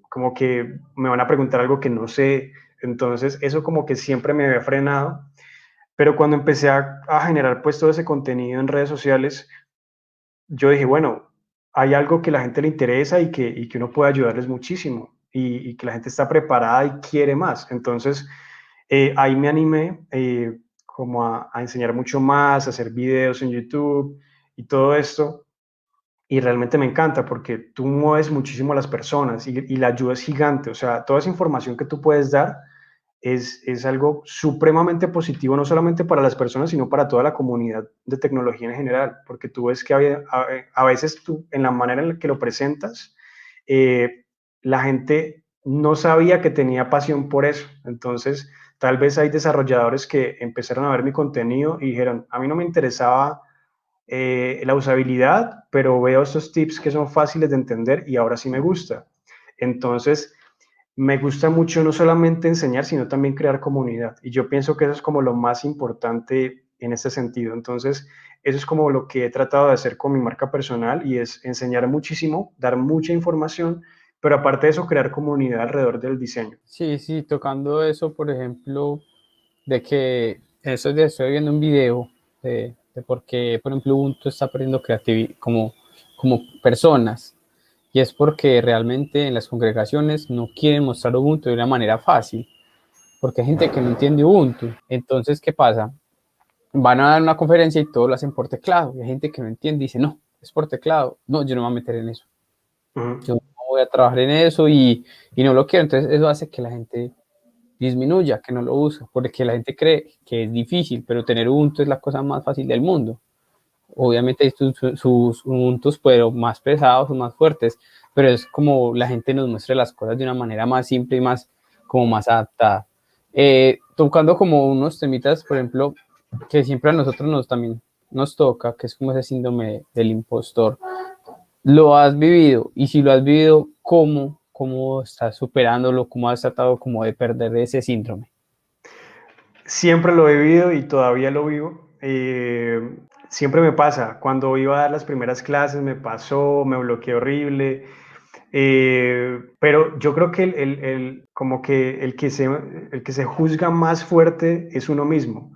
como que me van a preguntar algo que no sé, entonces eso como que siempre me había frenado, pero cuando empecé a generar pues todo ese contenido en redes sociales, yo dije, bueno, hay algo que la gente le interesa y que uno puede ayudarles muchísimo y que la gente está preparada y quiere más. Entonces, ahí me animé como a enseñar mucho más, a hacer videos en YouTube y todo esto. Y realmente me encanta porque tú mueves muchísimo a las personas y la ayuda es gigante. O sea, toda esa información que tú puedes dar es algo supremamente positivo, no solamente para las personas, sino para toda la comunidad de tecnología en general, porque tú ves que a veces tú, en la manera en la que lo presentas, la gente no sabía que tenía pasión por eso. Entonces, tal vez hay desarrolladores que empezaron a ver mi contenido y dijeron, a mí no me interesaba la usabilidad, pero veo estos tips que son fáciles de entender y ahora sí me gusta. Entonces, me gusta mucho no solamente enseñar, sino también crear comunidad. Y yo pienso que eso es como lo más importante en este sentido. Entonces, eso es como lo que he tratado de hacer con mi marca personal y es enseñar muchísimo, dar mucha información, pero aparte de eso, crear comunidad alrededor del diseño.
Sí, sí, tocando eso, por ejemplo, de que eso ya estoy viendo un video de por qué, por ejemplo, Ubuntu está perdiendo creatividad como personas. Y es porque realmente en las congregaciones no quieren mostrar Ubuntu de una manera fácil, porque hay gente que no entiende Ubuntu. Entonces, ¿qué pasa? Van a dar una conferencia y todo lo hacen por teclado. Y hay gente que no entiende y dice, no, es por teclado. No, yo no me voy a meter en eso.
Ujú.
Yo no voy a trabajar en eso y no lo quiero. Entonces eso hace que la gente disminuya, que no lo use, porque la gente cree que es difícil, pero tener Ubuntu es la cosa más fácil del mundo. Obviamente hay sus Ubuntus, pero más pesados o más fuertes, pero es como la gente nos muestra las cosas de una manera más simple y más, como más adaptada. Tocando como unos temitas, por ejemplo, que siempre a nosotros también nos toca, que es como ese síndrome del impostor. ¿Lo has vivido? Y si lo has vivido, ¿cómo estás superándolo? ¿Cómo has tratado como de perder ese síndrome?
Siempre lo he vivido y todavía lo vivo. Siempre me pasa, cuando iba a dar las primeras clases me pasó, me bloqueé horrible. Pero yo creo que como que el que se juzga más fuerte es uno mismo.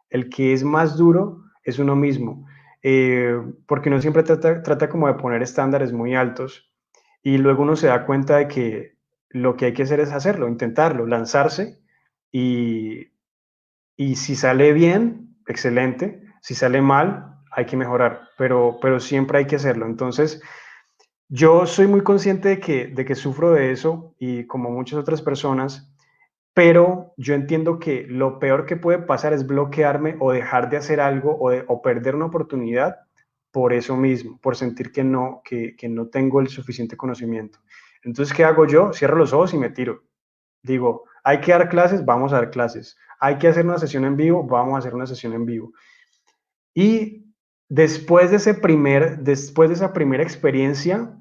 El que es más duro es uno mismo. Porque uno siempre trata como de poner estándares muy altos y luego uno se da cuenta de que lo que hay que hacer es hacerlo, intentarlo, lanzarse y, y si sale bien, excelente. Si sale mal, hay que mejorar, pero siempre hay que hacerlo. Entonces, yo soy muy consciente de que sufro de eso y como muchas otras personas, pero yo entiendo que lo peor que puede pasar es bloquearme o dejar de hacer algo o perder una oportunidad por eso mismo, por sentir que no tengo el suficiente conocimiento. Entonces, ¿qué hago yo? Cierro los ojos y me tiro. Digo, hay que dar clases, vamos a dar clases. Hay que hacer una sesión en vivo, vamos a hacer una sesión en vivo. Y después de esa primera experiencia,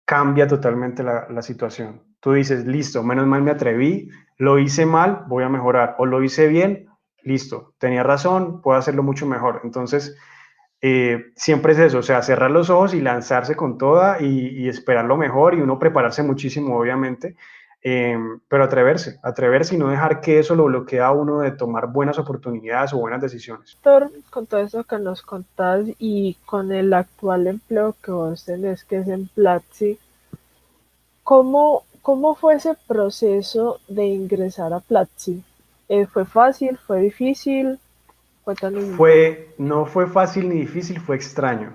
cambia totalmente la situación. Tú dices, listo, menos mal me atreví, lo hice mal, voy a mejorar, o lo hice bien, listo, tenía razón, puedo hacerlo mucho mejor. Entonces, siempre es eso, o sea, cerrar los ojos y lanzarse con toda y esperar lo mejor y uno prepararse muchísimo, obviamente, pero atreverse y no dejar que eso lo bloquee a uno de tomar buenas oportunidades o buenas decisiones.
Doctor, con todo eso que nos contás y con el actual empleo que vos tenés, que es en Platzi, ¿cómo fue ese proceso de ingresar a Platzi? ¿Fue fácil? ¿Fue difícil? Cuéntanos un poco.
No fue fácil ni difícil, fue extraño.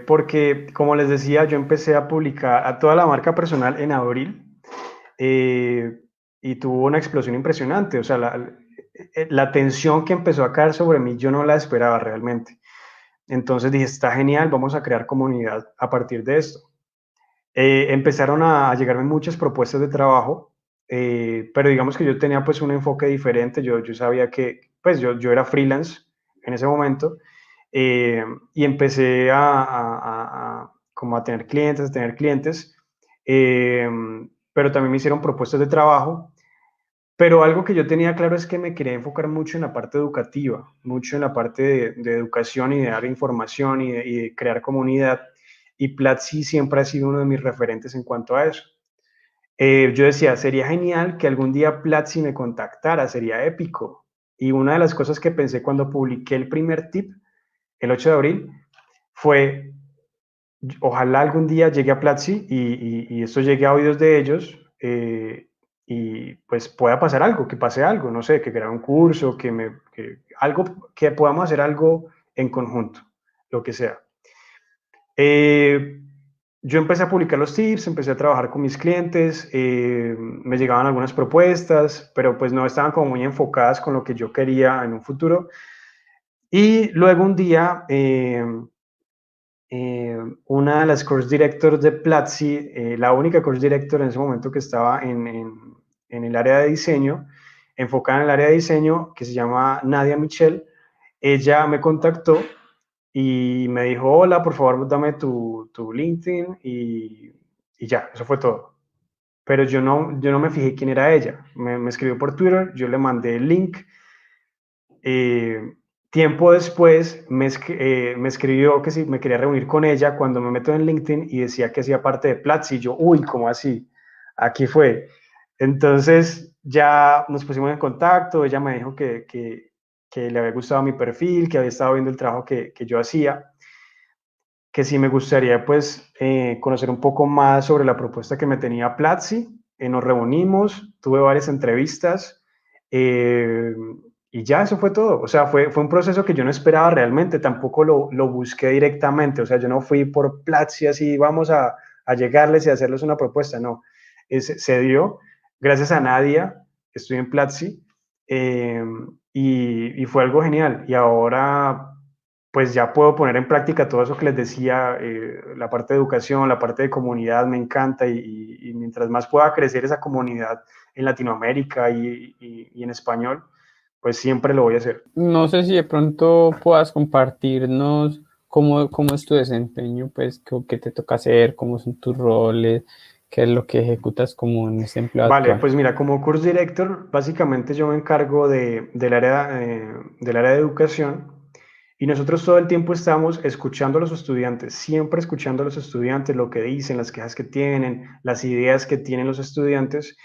Porque, como les decía, yo empecé a publicar a toda la marca personal en abril eh, y tuvo una explosión impresionante. O sea, la tensión que empezó a caer sobre mí, yo no la esperaba realmente. Entonces dije, está genial, vamos a crear comunidad a partir de esto. Empezaron a llegarme muchas propuestas de trabajo, pero digamos que yo tenía pues un enfoque diferente. Yo sabía que pues yo era freelance en ese momento y empecé como a tener clientes, eh, pero también me hicieron propuestas de trabajo. Pero algo que yo tenía claro es que me quería enfocar mucho en la parte educativa, mucho en la parte de educación y de dar información y de crear comunidad. Y Platzi siempre ha sido uno de mis referentes en cuanto a eso. Yo decía, sería genial que algún día Platzi me contactara, sería épico. Y una de las cosas que pensé cuando publiqué el primer tip, el 8 de abril, fue, ojalá algún día llegue a Platzi y esto llegue a oídos de ellos y pues pueda pasar algo, que pase algo, no sé, que grabe un curso, algo, que podamos hacer algo en conjunto, lo que sea. Eh, yo empecé a publicar los tips, empecé a trabajar con mis clientes, me llegaban algunas propuestas, pero pues no estaban como muy enfocadas con lo que yo quería en un futuro. Y luego un día, una de las course directors de Platzi, la única course director en ese momento que estaba en el área de diseño, enfocada en el área de diseño, que se llama Nadia Michel, ella me contactó y me dijo, hola, por favor, dame tu LinkedIn y ya, eso fue todo. Pero yo no me fijé quién era ella. Me escribió por Twitter, yo le mandé el link. Eh, Tiempo después me escribió que si me quería reunir con ella cuando me meto en LinkedIn y decía que hacía parte de Platzi. Y yo, uy, ¿cómo así? Aquí fue. Entonces ya nos pusimos en contacto, ella me dijo que le había gustado mi perfil, que había estado viendo el trabajo que yo hacía, que sí me gustaría pues conocer un poco más sobre la propuesta que me tenía Platzi. Nos reunimos, tuve varias entrevistas, eh, y ya eso fue todo. O sea, fue un proceso que yo no esperaba realmente, tampoco lo busqué directamente. O sea, yo no fui por Platzi así, vamos a llegarles y hacerles una propuesta. No, se dio gracias a Nadia, estoy en Platzi, eh, y fue algo genial. Y ahora pues ya puedo poner en práctica todo eso que les decía, la parte de educación, la parte de comunidad me encanta y mientras más pueda crecer esa comunidad en Latinoamérica y en español, pues siempre lo voy a hacer.
No sé si de pronto puedas compartirnos cómo es tu desempeño, pues qué te toca hacer, cómo son tus roles, qué es lo que ejecutas como en este empleo
Vale,
actual.
pues mira, como course director, básicamente yo me encargo del área de educación y nosotros todo el tiempo estamos escuchando a los estudiantes, siempre escuchando a los estudiantes, lo que dicen, las quejas que tienen, las ideas que tienen los estudiantes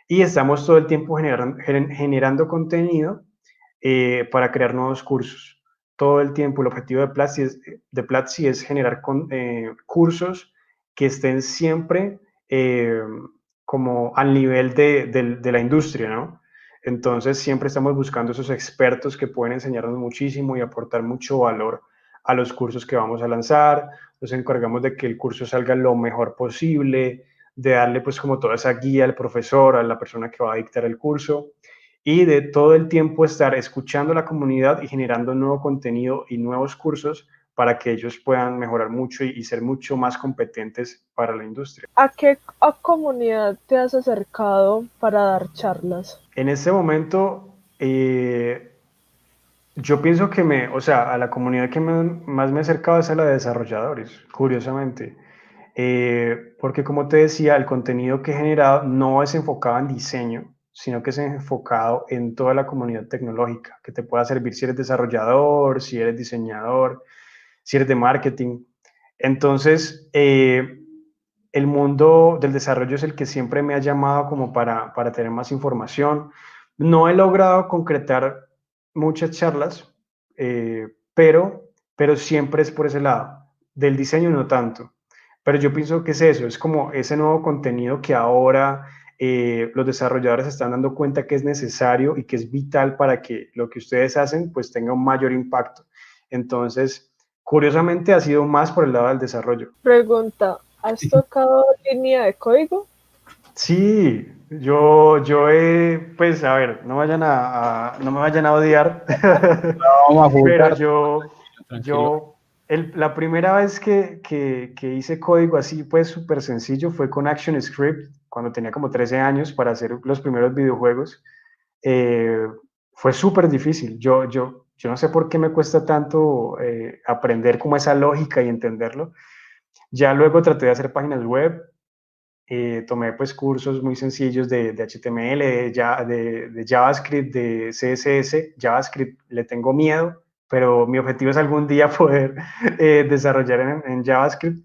y estamos todo el tiempo generando contenido para crear nuevos cursos. Todo el tiempo, el objetivo de Platzi es generar cursos que estén siempre eh, como al nivel de la industria, ¿no? Entonces siempre estamos buscando esos expertos que pueden enseñarnos muchísimo y aportar mucho valor a los cursos que vamos a lanzar. Nos encargamos de que el curso salga lo mejor posible, de darle pues como toda esa guía al profesor, a la persona que va a dictar el curso y de todo el tiempo estar escuchando a la comunidad y generando nuevo contenido y nuevos cursos para que ellos puedan mejorar mucho y ser mucho más competentes para la industria.
¿A qué comunidad te has acercado para dar charlas?
En este momento, yo pienso que o sea, a la comunidad que más me he acercado es a la de desarrolladores, curiosamente. Porque como te decía, el contenido que he generado no es enfocado en diseño, sino que es enfocado en toda la comunidad tecnológica, que te pueda servir si eres desarrollador, si eres diseñador, si eres de marketing. Entonces, el mundo del desarrollo es el que siempre me ha llamado como para tener más información. No he logrado concretar muchas charlas, pero siempre es por ese lado. Del diseño no tanto. Pero yo pienso que es eso, es como ese nuevo contenido que ahora los desarrolladores se están dando cuenta que es necesario y que es vital para que lo que ustedes hacen pues tenga un mayor impacto. Entonces, curiosamente ha sido más por el lado del desarrollo.
Pregunta, ¿has tocado línea de código?
Sí, yo pues a ver, no me vayan a odiar,
Vamos a
pero
jugar, tranquilo.
la primera vez que hice código así, pues súper sencillo, fue con ActionScript, cuando tenía como 13 años para hacer los primeros videojuegos. Eh, Fue súper difícil. Yo no sé por qué me cuesta tanto aprender como esa lógica y entenderlo. Ya luego traté de hacer páginas web, tomé pues cursos muy sencillos de HTML, de JavaScript, de CSS. JavaScript le tengo miedo, pero mi objetivo es algún día poder desarrollar en JavaScript.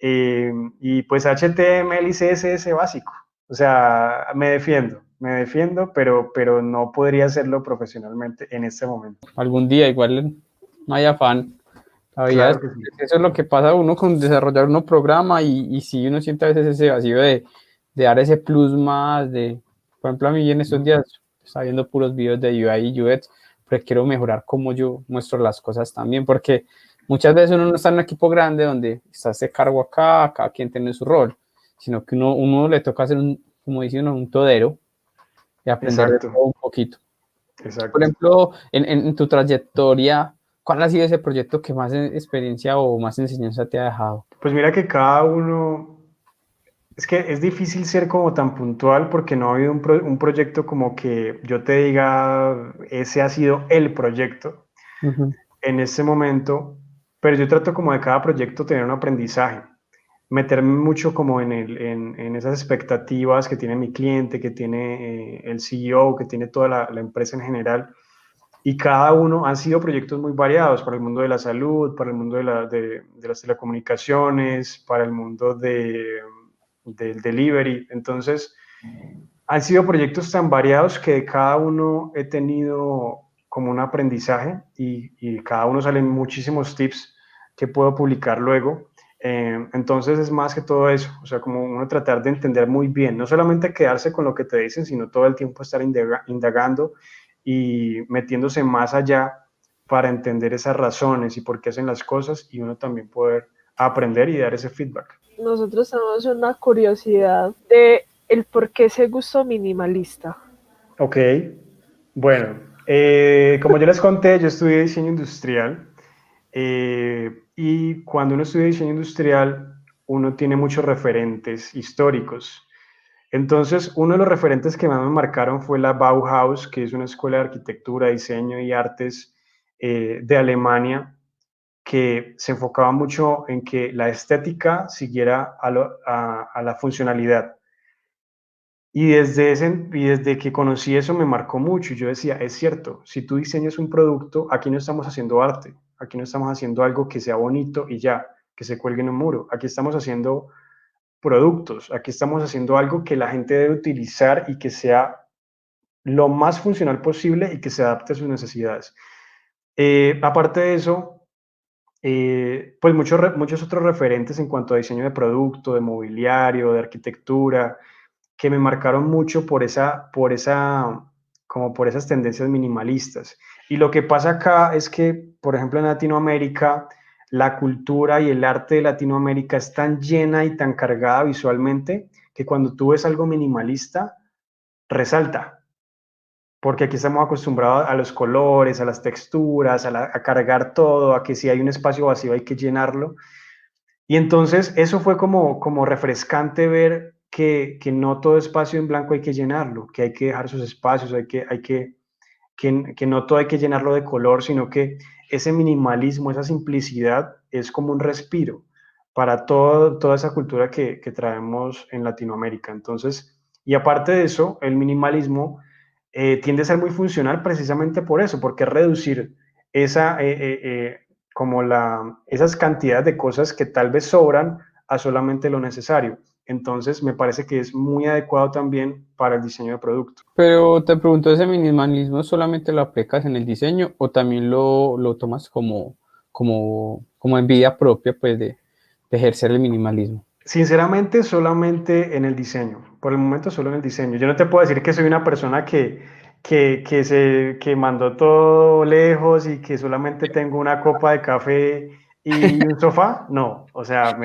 Y pues HTML y CSS básico. O sea, me defiendo, pero no podría hacerlo profesionalmente en este momento.
Algún día igual no hay afán. La vida
Claro que sí.
eso es lo que pasa uno con desarrollar un programa y si uno siente a veces ese vacío de dar ese plus más, por ejemplo, a mí en estos días estaba viendo puros videos de UI y UX, pero quiero mejorar cómo yo muestro las cosas también, porque muchas veces uno no está en un equipo grande donde está ese cargo acá, cada quien tiene su rol, sino que uno le toca hacer como dice uno, un todero y aprender de
Exacto,
todo un poquito. Por
exacto.
ejemplo, en tu trayectoria, ¿cuál ha sido ese proyecto que más experiencia o más enseñanza te ha dejado?
Pues mira que cada uno, es que es difícil ser como tan puntual porque no ha habido un proyecto como que yo te diga, ese ha sido el proyecto
Ujú.
en este momento, pero yo trato como de cada proyecto tener un aprendizaje, meterme mucho como en esas expectativas que tiene mi cliente, que tiene el CEO, que tiene toda la empresa en general. Y cada uno han sido proyectos muy variados para el mundo de la salud, para el mundo de las telecomunicaciones, para el mundo del delivery. Entonces, han sido proyectos tan variados que de cada uno he tenido como un aprendizaje y cada uno salen muchísimos tips que puedo publicar luego. Entonces es más que todo eso, o sea, como uno tratar de entender muy bien, no solamente quedarse con lo que te dicen, sino todo el tiempo estar indagando y metiéndose más allá para entender esas razones y por qué hacen las cosas y uno también poder aprender y dar ese feedback.
Nosotros tenemos una curiosidad de el por qué ese gusto minimalista.
Ok, bueno, como yo les conté, yo estudié diseño industrial y cuando uno estudia diseño industrial, uno tiene muchos referentes históricos. Entonces, uno de los referentes que más me marcaron fue la Bauhaus, que es una escuela de arquitectura, diseño y artes de Alemania, que se enfocaba mucho en que la estética siguiera a la funcionalidad. Y desde que conocí eso me marcó mucho. Y yo decía, es cierto, si tú diseñas un producto, aquí no estamos haciendo arte, aquí no estamos haciendo algo que sea bonito y ya, que se cuelgue en un muro. Aquí estamos haciendo productos, aquí estamos haciendo algo que la gente debe utilizar y que sea lo más funcional posible y que se adapte a sus necesidades. Aparte de eso, pues muchos otros referentes en cuanto a diseño de producto, de mobiliario, de arquitectura, que me marcaron mucho como por esas tendencias minimalistas. Y lo que pasa acá es que, por ejemplo, en Latinoamérica, la cultura y el arte de Latinoamérica es tan llena y tan cargada visualmente que cuando tú ves algo minimalista, resalta, porque aquí estamos acostumbrados a los colores, a las texturas, a cargar todo, a que si hay un espacio vacío hay que llenarlo. Y entonces eso fue como refrescante ver que no todo espacio en blanco hay que llenarlo, que hay que dejar sus espacios, que no todo hay que llenarlo de color, sino que ese minimalismo, esa simplicidad es como un respiro para toda esa cultura que traemos en Latinoamérica. Entonces, y aparte de eso, el minimalismo tiende a ser muy funcional precisamente por eso, porque es reducir esa, esas cantidades de cosas que tal vez sobran a solamente lo necesario. Entonces, me parece que es muy adecuado también para el diseño de producto.
Pero te pregunto, ¿ese minimalismo solamente lo aplicas en el diseño o también lo tomas como envidia propia, pues, de ejercer el minimalismo?
Sinceramente, solamente en el diseño. Por el momento, solo en el diseño. Yo no te puedo decir que soy una persona que mandó todo lejos y que solamente tengo una copa de café y un sofá. No, o sea,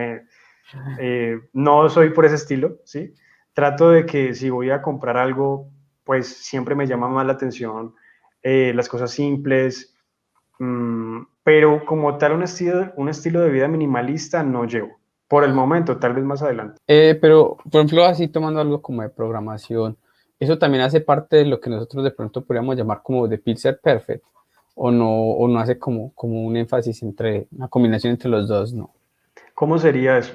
no soy por ese estilo, ¿sí? Trato de que si voy a comprar algo, pues siempre me llama más la atención las cosas simples, pero como tal un estilo de vida minimalista no llevo. Por el momento, tal vez más adelante.
Pero, por ejemplo, así tomando algo como de programación, ¿eso también hace parte de lo que nosotros de pronto podríamos llamar como de Pixel Perfect? O no hace como un énfasis entre, una combinación entre los dos, ¿no?
¿Cómo sería eso?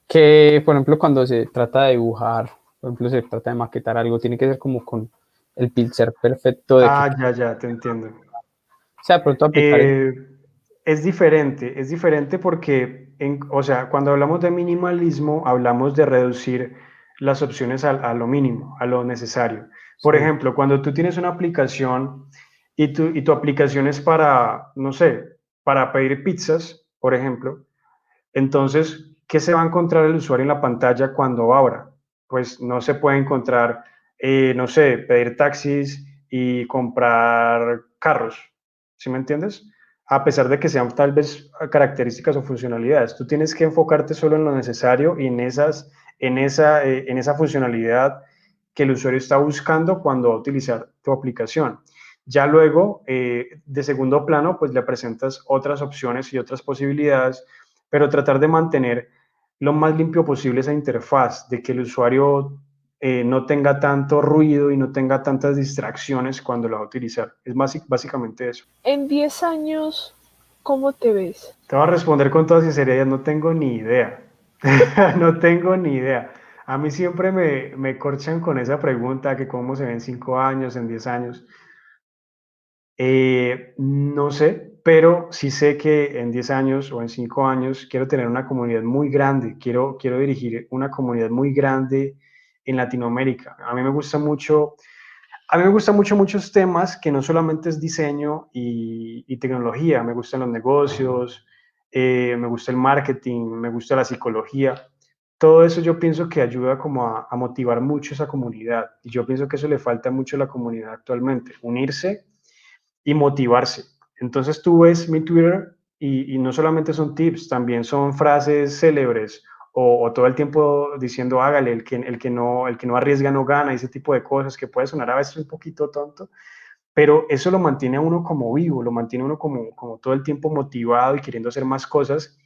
Que, por ejemplo, cuando se trata de dibujar, por ejemplo, se trata de maquetar algo, tiene que ser como con el pixel perfecto de que,
Ah, ya, te entiendo.
o sea, de pronto aplicar eso.
Eh, es diferente porque, o sea, cuando hablamos de minimalismo, hablamos de reducir las opciones a lo mínimo, a lo necesario. Por
Sí.
ejemplo, cuando tú tienes una aplicación y tu aplicación es para, no sé, para pedir pizzas, por ejemplo, entonces, ¿qué se va a encontrar el usuario en la pantalla cuando abra? Pues no se puede encontrar, no sé, pedir taxis y comprar carros, ¿sí me entiendes? A pesar de que sean tal vez características o funcionalidades, tú tienes que enfocarte solo en lo necesario y en esa funcionalidad que el usuario está buscando cuando va a utilizar tu aplicación. Ya luego, de segundo plano, pues le presentas otras opciones y otras posibilidades, pero tratar de mantener lo más limpio posible esa interfaz, de que el usuario no tenga tanto ruido y no tenga tantas distracciones cuando lo va a utilizar. Es básicamente eso.
En 10 años, ¿cómo te ves?
Te voy a responder con toda sinceridad, no tengo ni idea. No tengo ni idea. A mí siempre me corchan con esa pregunta, que cómo se ven 5 años, en 10 años. No sé, pero sí sé que en 10 años o en 5 años quiero tener una comunidad muy grande, quiero dirigir una comunidad muy grande en Latinoamérica. A mí me gustan mucho muchos temas que no solamente es diseño y tecnología, me gustan los negocios, me gusta el marketing, me gusta la psicología, todo eso yo pienso que ayuda como a motivar mucho esa comunidad. Y yo pienso que eso le falta mucho a la comunidad actualmente, unirse y motivarse. Entonces tú ves mi Twitter y no solamente son tips, también son frases célebres o todo el tiempo diciendo hágale, el que no arriesga no gana, ese tipo de cosas que puede sonar a veces un poquito tonto, pero eso lo mantiene a uno como vivo, lo mantiene a uno como todo el tiempo motivado y queriendo hacer más cosas.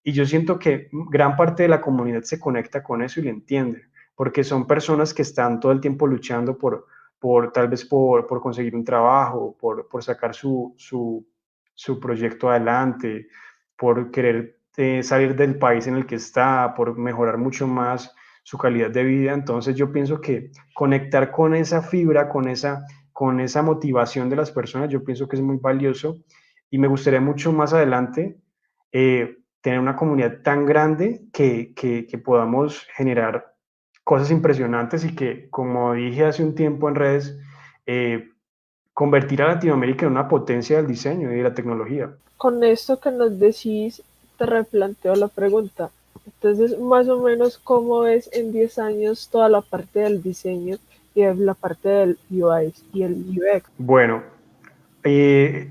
Y yo siento que gran parte de la comunidad se conecta con eso y lo entiende, porque son personas que están todo el tiempo luchando por tal vez por conseguir un trabajo, por sacar su proyecto adelante, por querer salir del país en el que está, por mejorar mucho más su calidad de vida. Entonces yo pienso que conectar con esa fibra, con esa motivación de las personas, yo pienso que es muy valioso y me gustaría mucho más adelante tener una comunidad tan grande que podamos generar cosas impresionantes y que, como dije hace un tiempo en redes, eh, convertir a Latinoamérica en una potencia del diseño y de la tecnología.
Con esto que nos decís, te replanteo la pregunta. Entonces, más o menos, ¿cómo ves en 10 años toda la parte del diseño y de la parte del UI y el UX?
Bueno, Eh,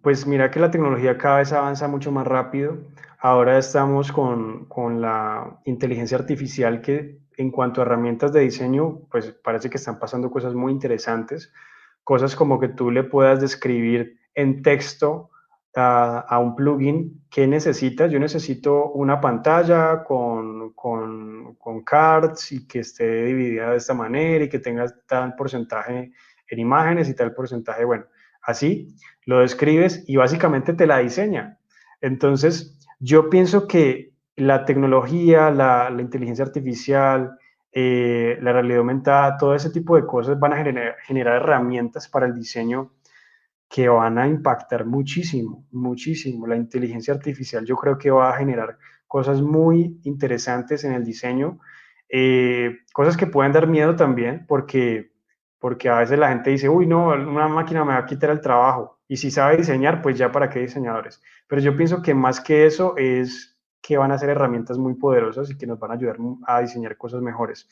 pues mira que la tecnología cada vez avanza mucho más rápido. Ahora estamos con la inteligencia artificial que en cuanto a herramientas de diseño, pues parece que están pasando cosas muy interesantes. Cosas como que tú le puedas describir en texto a un plugin qué necesitas. Yo necesito una pantalla con cards y que esté dividida de esta manera y que tenga tal porcentaje en imágenes y tal porcentaje, bueno, así lo describes y básicamente te la diseña. Entonces, yo pienso que la tecnología, la inteligencia artificial, la realidad aumentada, todo ese tipo de cosas van a generar herramientas para el diseño que van a impactar muchísimo, muchísimo. La inteligencia artificial yo creo que va a generar cosas muy interesantes en el diseño, cosas que pueden dar miedo también, porque a veces la gente dice, uy, no, una máquina me va a quitar el trabajo. Y si sabe diseñar, pues ya para qué diseñadores. Pero yo pienso que más que eso es que van a ser herramientas muy poderosas y que nos van a ayudar a diseñar cosas mejores.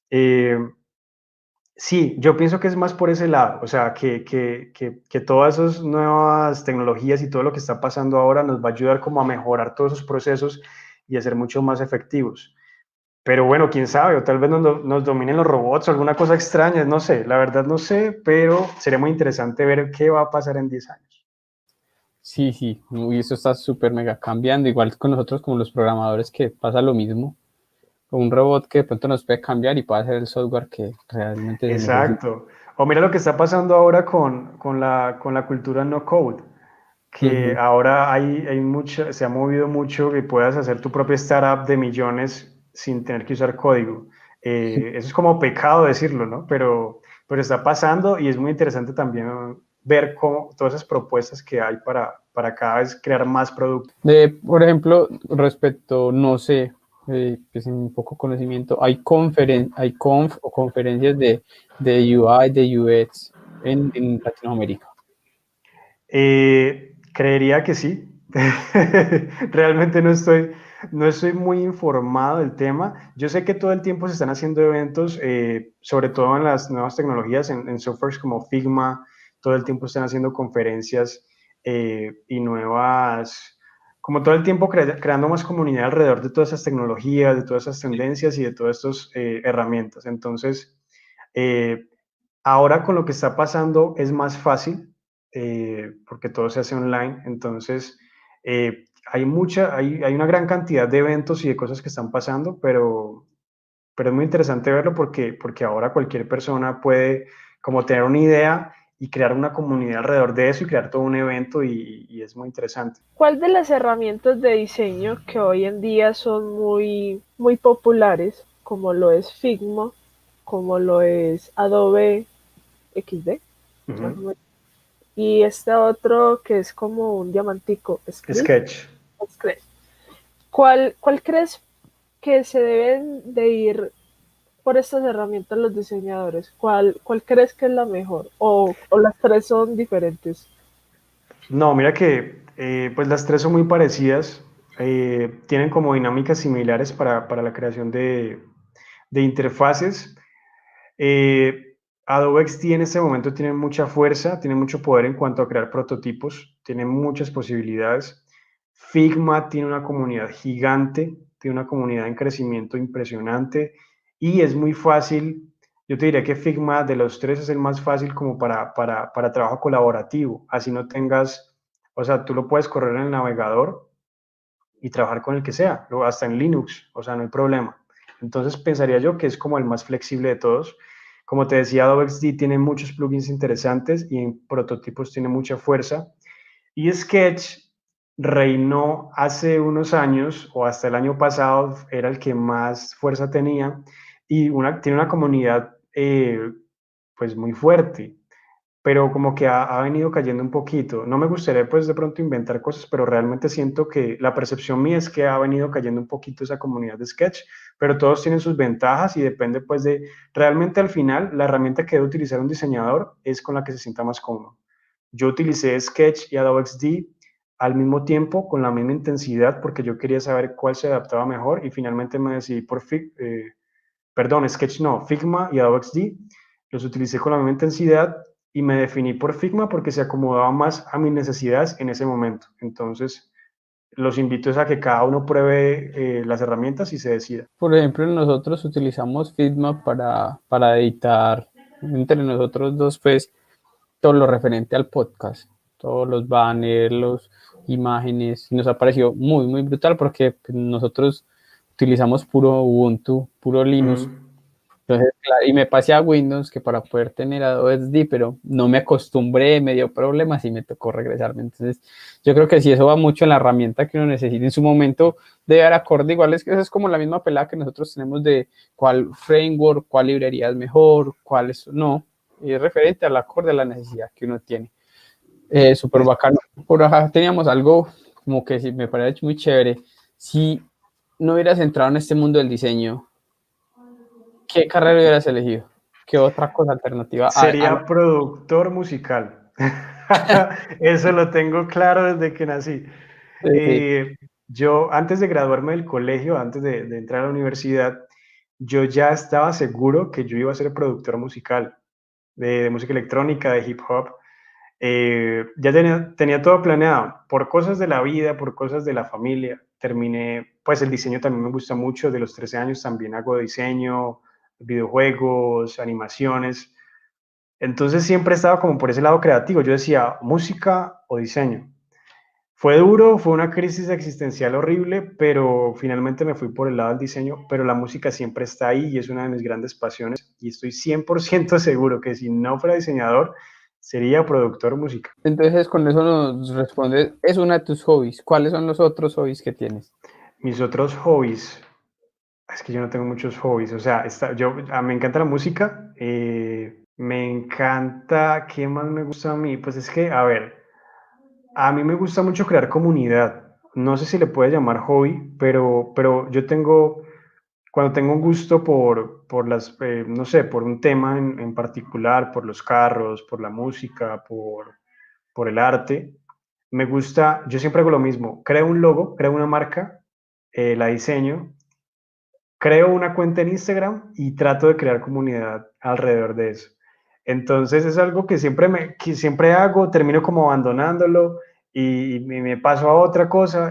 Eh, Sí, yo pienso que es más por ese lado, o sea, que todas esas nuevas tecnologías y todo lo que está pasando ahora nos va a ayudar como a mejorar todos esos procesos y a ser mucho más efectivos. Pero bueno, quién sabe, o tal vez nos dominen los robots o alguna cosa extraña, no sé, la verdad no sé, pero sería muy interesante ver qué va a pasar en 10 años.
Sí, sí, y eso está súper mega cambiando, igual con nosotros como los programadores que pasa lo mismo, con un robot que de pronto nos puede cambiar y puede hacer el software que realmente se necesita.
Exacto. O mira lo que está pasando ahora con la cultura no code, que
Ujú.
ahora hay mucho, se ha movido mucho que puedas hacer tu propia startup de millones sin tener que usar código. Eso es como pecado decirlo, ¿no? Pero está pasando y es muy interesante también ver cómo, todas esas propuestas que hay para cada vez crear más productos.
Por ejemplo, respecto, no sé, pues en un poco conocimiento, hay conf o conferencias de UI, de UX en Latinoamérica.
Creería que sí. Realmente no estoy muy informado del tema. Yo sé que todo el tiempo se están haciendo eventos, sobre todo en las nuevas tecnologías, en softwares como Figma, todo el tiempo están haciendo conferencias y nuevas, como todo el tiempo creando más comunidad alrededor de todas esas tecnologías, de todas esas tendencias y de todas estas herramientas. Entonces, eh, ahora con lo que está pasando es más fácil porque todo se hace online. Entonces, hay una gran cantidad de eventos y de cosas que están pasando, pero es muy interesante verlo porque ahora cualquier persona puede como tener una idea y crear una comunidad alrededor de eso y crear todo un evento y es muy interesante.
¿Cuál de las herramientas de diseño que hoy en día son muy, muy populares, como lo es Figma, como lo es Adobe XD, más o
Ujú.
menos, y este otro que es como un diamantico, Script,
Sketch.
Scratch. ¿Cuál crees que se deben de ir por estas herramientas los diseñadores? ¿Cuál crees que es la mejor? ¿O las tres son diferentes?
No, mira que pues las tres son muy parecidas. tienen como dinámicas similares para la creación de interfaces. Adobe XD en este momento tiene mucha fuerza, tiene mucho poder en cuanto a crear prototipos, tiene muchas posibilidades. Figma tiene una comunidad gigante, tiene una comunidad en crecimiento impresionante y es muy fácil. Yo te diría que Figma de los tres es el más fácil como para trabajo colaborativo. Así no tengas, o sea, tú lo puedes correr en el navegador y trabajar con el que sea, hasta en Linux, o sea, no hay problema. Entonces pensaría yo que es como el más flexible de todos. Como te decía, Adobe XD tiene muchos plugins interesantes y en prototipos tiene mucha fuerza. Y Sketch reinó hace unos años, o hasta el año pasado, era el que más fuerza tenía y tiene una comunidad pues muy fuerte, pero como que ha venido cayendo un poquito. No me gustaría pues de pronto inventar cosas, pero realmente siento que la percepción mía es que ha venido cayendo un poquito esa comunidad de Sketch, pero todos tienen sus ventajas y depende pues de, realmente al final la herramienta que debe utilizar un diseñador es con la que se sienta más cómodo. Yo utilicé Sketch y Adobe XD al mismo tiempo, con la misma intensidad, porque yo quería saber cuál se adaptaba mejor y finalmente me decidí por Sketch no, Figma y Adobe XD. Los utilicé con la misma intensidad y me definí por Figma porque se acomodaba más a mis necesidades en ese momento. Entonces, los invito a que cada uno pruebe las herramientas y se decida.
Por ejemplo, nosotros utilizamos Figma para editar entre nosotros dos, pues, todo lo referente al podcast, todos los banners, las imágenes, y nos ha parecido muy, muy brutal porque pues, nosotros utilizamos puro Ubuntu, puro Linux. Entonces, y me pasé a Windows que para poder tener Adobe XD, pero no me acostumbré, me dio problemas y me tocó regresarme. Entonces, yo creo que si eso va mucho en la herramienta que uno necesita en su momento, debe dar acorde. Igual es que eso es como la misma pelada que nosotros tenemos de cuál framework, cuál librería es mejor, cuál es no. Y es referente al acorde a la necesidad que uno tiene. Súper bacano. Por acá teníamos algo como que sí, me parece muy chévere. Si no hubieras entrado en este mundo del diseño, ¿qué carrera hubieras elegido? ¿Qué otra cosa alternativa?
Sería productor musical. Eso lo tengo claro desde que nací.
Sí.
Yo, antes de graduarme del colegio, antes de entrar a la universidad, yo ya estaba seguro que yo iba a ser productor musical, de música electrónica, de hip hop. Ya tenía todo planeado. Por cosas de la vida, por cosas de la familia, terminé, pues el diseño también me gusta mucho. De los 13 años también hago diseño, videojuegos, animaciones. Entonces siempre estaba como por ese lado creativo. Yo decía, música o diseño. Fue duro, fue una crisis existencial horrible, pero finalmente me fui por el lado del diseño, pero la música siempre está ahí y es una de mis grandes pasiones y estoy 100% seguro que si no fuera diseñador, sería productor musical.
Entonces, con eso nos respondes, es uno de tus hobbies. ¿Cuáles son los otros hobbies que tienes?
Mis otros hobbies, es que yo no tengo muchos hobbies, o sea, me encanta la música, me encanta, ¿qué más me gusta a mí? Pues es que, a ver, a mí me gusta mucho crear comunidad. No sé si le puede llamar hobby, pero yo tengo, cuando tengo un gusto no sé, por un tema en particular, por los carros, por la música, por el arte, me gusta, yo siempre hago lo mismo, creo un logo, creo una marca, la diseño, creo una cuenta en Instagram y trato de crear comunidad alrededor de eso. Entonces es algo que siempre hago, termino como abandonándolo y me paso a otra cosa,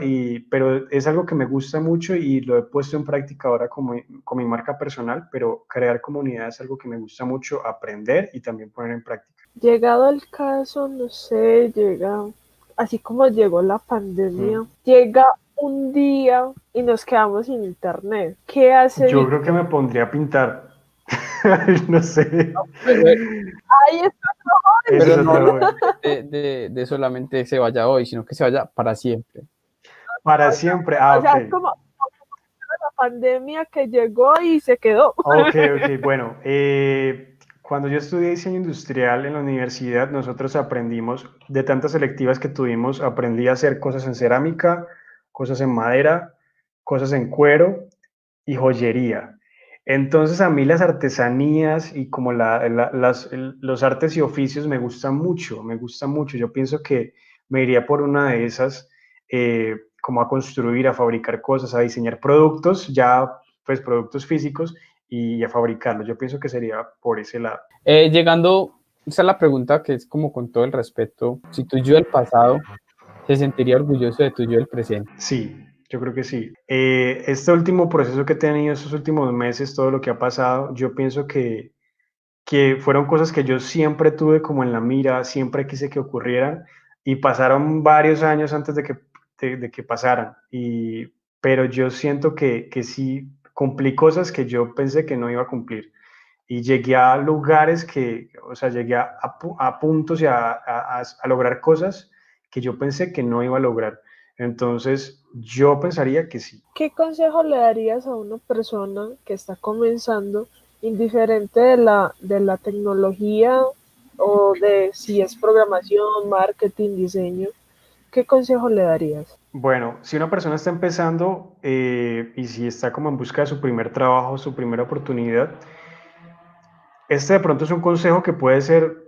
pero es algo que me gusta mucho y lo he puesto en práctica ahora con mi marca personal, pero crear comunidad es algo que me gusta mucho aprender y también poner en práctica.
Llegado el caso, no sé, así como llegó la pandemia,
Mm.
llega un día y nos quedamos sin internet. ¿Qué hace
Yo creo que
Víctor?
me pondría a pintar. No sé.
Pero,
Ahí está.
Ese es
pero no,
otro
no
bueno.
de solamente se vaya hoy, sino que se vaya para siempre.
Para siempre. Ah,
O
ok.
sea, es como la pandemia que llegó y se quedó.
Ok, ok. Bueno, cuando yo estudié diseño industrial en la universidad, nosotros aprendimos, de tantas selectivas que tuvimos, aprendí a hacer cosas en cerámica, cosas en madera, cosas en cuero y joyería. Entonces a mí las artesanías y como los artes y oficios me gustan mucho, me gusta mucho. Yo pienso que me iría por una de esas. como a construir, a fabricar cosas, a diseñar productos, ya pues productos físicos y a fabricarlos. Yo pienso que sería por ese lado.
Llegando, esa es la pregunta que es como con todo el respeto, si tu yo del pasado se sentiría orgulloso de tu yo del presente.
Sí, yo creo que sí. Este último proceso que he tenido, estos últimos meses, todo lo que ha pasado, yo pienso que fueron cosas que yo siempre tuve como en la mira, siempre quise que ocurrieran y pasaron varios años antes de que pasaran. Pero yo siento que sí cumplí cosas que yo pensé que no iba a cumplir y llegué a lugares que, o sea, llegué a puntos y a lograr cosas que yo pensé que no iba a lograr. Entonces, yo pensaría que sí.
¿Qué consejo le darías a una persona que está comenzando, indiferente de la tecnología o de si es programación, marketing, diseño? ¿Qué consejo le darías?
Bueno, si una persona está empezando y si está como en busca de su primer trabajo, su primera oportunidad, este de pronto es un consejo que puede ser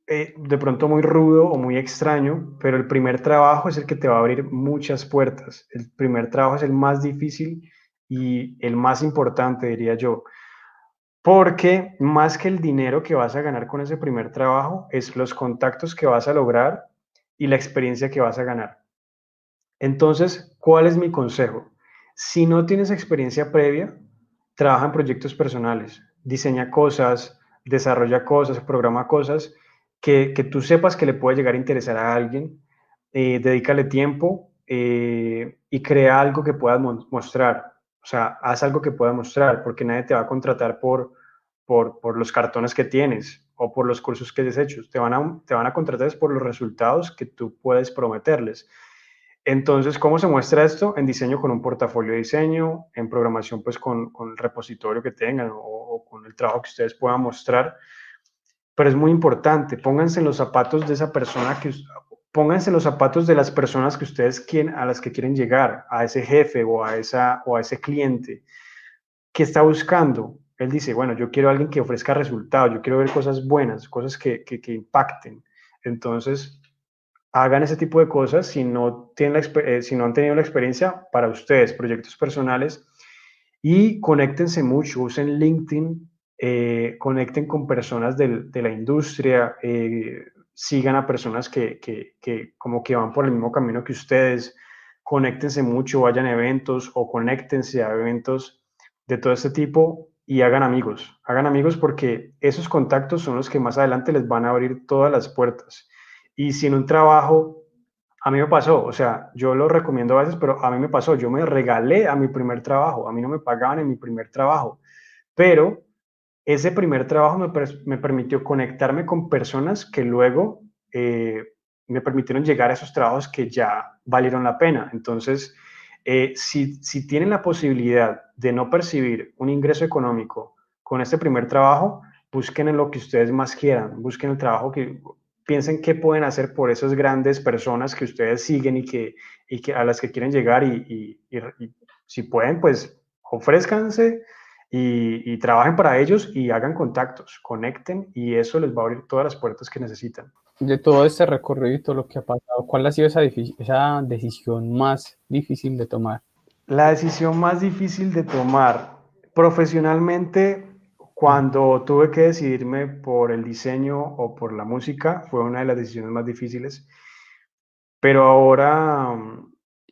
de pronto muy rudo o muy extraño, pero el primer trabajo es el que te va a abrir muchas puertas. El primer trabajo es el más difícil y el más importante, diría yo, porque más que el dinero que vas a ganar con ese primer trabajo, es los contactos que vas a lograr y la experiencia que vas a ganar. Entonces, ¿cuál es mi consejo? Si no tienes experiencia previa, trabaja en proyectos personales, diseña cosas, desarrolla cosas, programa cosas que tú sepas que le puede llegar a interesar a alguien, dedícale tiempo y crea algo que puedas mostrar. O sea, haz algo que puedas mostrar, porque nadie te va a contratar por los cartones que tienes o por los cursos que has hecho. Te van a contratar por los resultados que tú puedes prometerles. Entonces, ¿cómo se muestra esto? En diseño con un portafolio de diseño, en programación pues con el repositorio que tengan o con el trabajo que ustedes puedan mostrar. Pero es muy importante, pónganse en los zapatos de esa persona pónganse en los zapatos de las personas que ustedes quieren, a las que quieren llegar, a ese jefe o a ese cliente. ¿Qué está buscando? Él dice, bueno, yo quiero a alguien que ofrezca resultados, yo quiero ver cosas buenas, cosas que impacten. Entonces, hagan ese tipo de cosas si no han tenido la experiencia para ustedes, proyectos personales, y conéctense mucho, usen LinkedIn, conecten con personas de la industria, sigan a personas que como que van por el mismo camino que ustedes, conéctense mucho, vayan a eventos o conéctense a eventos de todo este tipo y hagan amigos porque esos contactos son los que más adelante les van a abrir todas las puertas. Y si en un trabajo, a mí me pasó, o sea, yo lo recomiendo a veces, pero a mí me pasó, yo me regalé a mi primer trabajo, a mí no me pagaban en mi primer trabajo, pero ese primer trabajo me permitió conectarme con personas que luego me permitieron llegar a esos trabajos que ya valieron la pena. Entonces, si tienen la posibilidad de no percibir un ingreso económico con este primer trabajo, busquen en lo que ustedes más quieran, busquen el trabajo que piensen qué pueden hacer por esas grandes personas que ustedes siguen y que a las que quieren llegar y si pueden, pues ofrézcanse y trabajen para ellos y hagan contactos, conecten y eso les va a abrir todas las puertas que necesitan.
De todo este recorrido y todo lo que ha pasado, ¿cuál ha sido esa decisión más difícil de tomar?
La decisión más difícil de tomar profesionalmente cuando tuve que decidirme por el diseño o por la música fue una de las decisiones más difíciles, pero ahora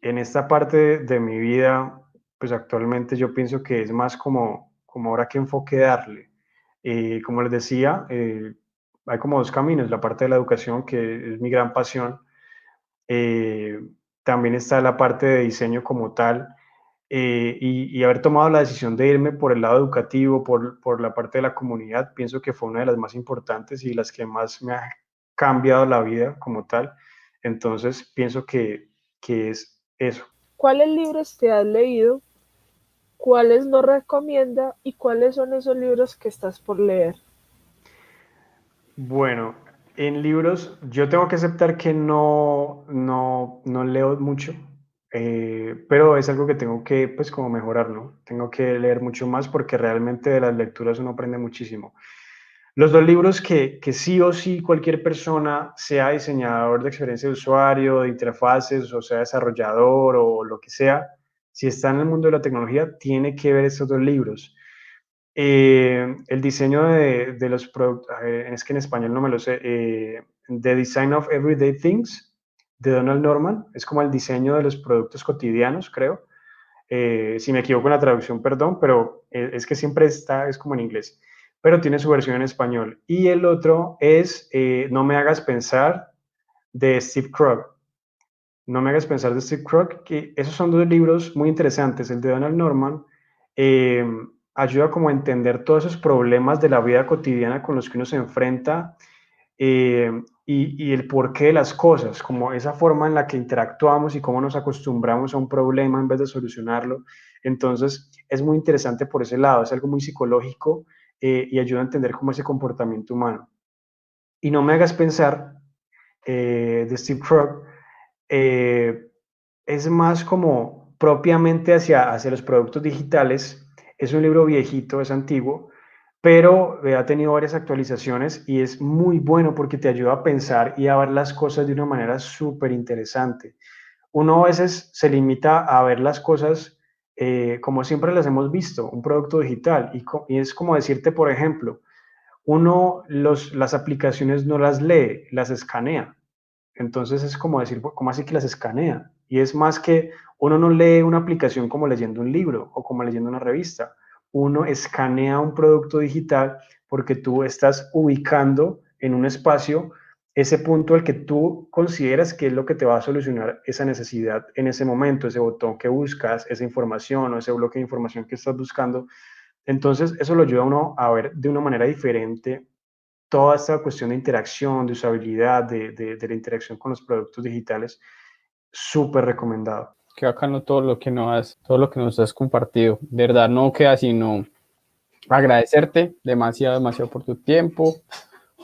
en esta parte de mi vida, pues actualmente yo pienso que es más como ahora qué enfoque darle. Como les decía, hay como dos caminos, la parte de la educación, que es mi gran pasión, eh, también está la parte de diseño como tal, y haber tomado la decisión de irme por el lado educativo, por la parte de la comunidad, pienso que fue una de las más importantes y las que más me ha cambiado la vida como tal. Entonces, pienso que es eso.
¿Cuáles libros te has leído? ¿Cuáles no recomienda? ¿Y cuáles son esos libros que estás por leer?
Bueno, en libros, yo tengo que aceptar que no leo mucho, pero es algo que tengo que, pues, como mejorar, ¿no? Tengo que leer mucho más porque realmente de las lecturas uno aprende muchísimo. Los dos libros que sí o sí cualquier persona, sea diseñador de experiencia de usuario, de interfaces, o sea desarrollador o lo que sea, si está en el mundo de la tecnología, tiene que ver estos dos libros. El diseño de los productos, es que en español no me lo sé, The Design of Everyday Things, de Donald Norman, es como el diseño de los productos cotidianos, creo. Si me equivoco en la traducción, perdón, pero es que siempre está, es como en inglés, pero tiene su versión en español. Y el otro es No me hagas pensar, de Steve Krug. No me hagas pensar, de Steve Krug, que esos son dos libros muy interesantes. El de Donald Norman eh, ayuda como a entender todos esos problemas de la vida cotidiana con los que uno se enfrenta, y el porqué de las cosas, como esa forma en la que interactuamos y cómo nos acostumbramos a un problema en vez de solucionarlo. Entonces, es muy interesante por ese lado, es algo muy psicológico, y ayuda a entender cómo ese comportamiento humano. Y No me hagas pensar, de Steve Krug, eh, es más como propiamente hacia los productos digitales. Es un libro viejito, es antiguo, pero ha tenido varias actualizaciones y es muy bueno porque te ayuda a pensar y a ver las cosas de una manera súper interesante. Uno a veces se limita a ver las cosas como siempre las hemos visto, un producto digital, y es como decirte, por ejemplo, las aplicaciones no las lee, las escanea. Entonces es como decir, ¿cómo así que las escanea? Y es más que uno no lee una aplicación como leyendo un libro o como leyendo una revista. Uno escanea un producto digital porque tú estás ubicando en un espacio ese punto al que tú consideras que es lo que te va a solucionar esa necesidad en ese momento, ese botón que buscas, esa información o ese bloque de información que estás buscando. Entonces, eso lo ayuda a uno a ver de una manera diferente toda esta cuestión de interacción, de usabilidad, de la interacción con los productos digitales. Súper recomendado.
Qué bacano todo lo que nos has compartido. De verdad, no queda sino agradecerte demasiado, demasiado por tu tiempo,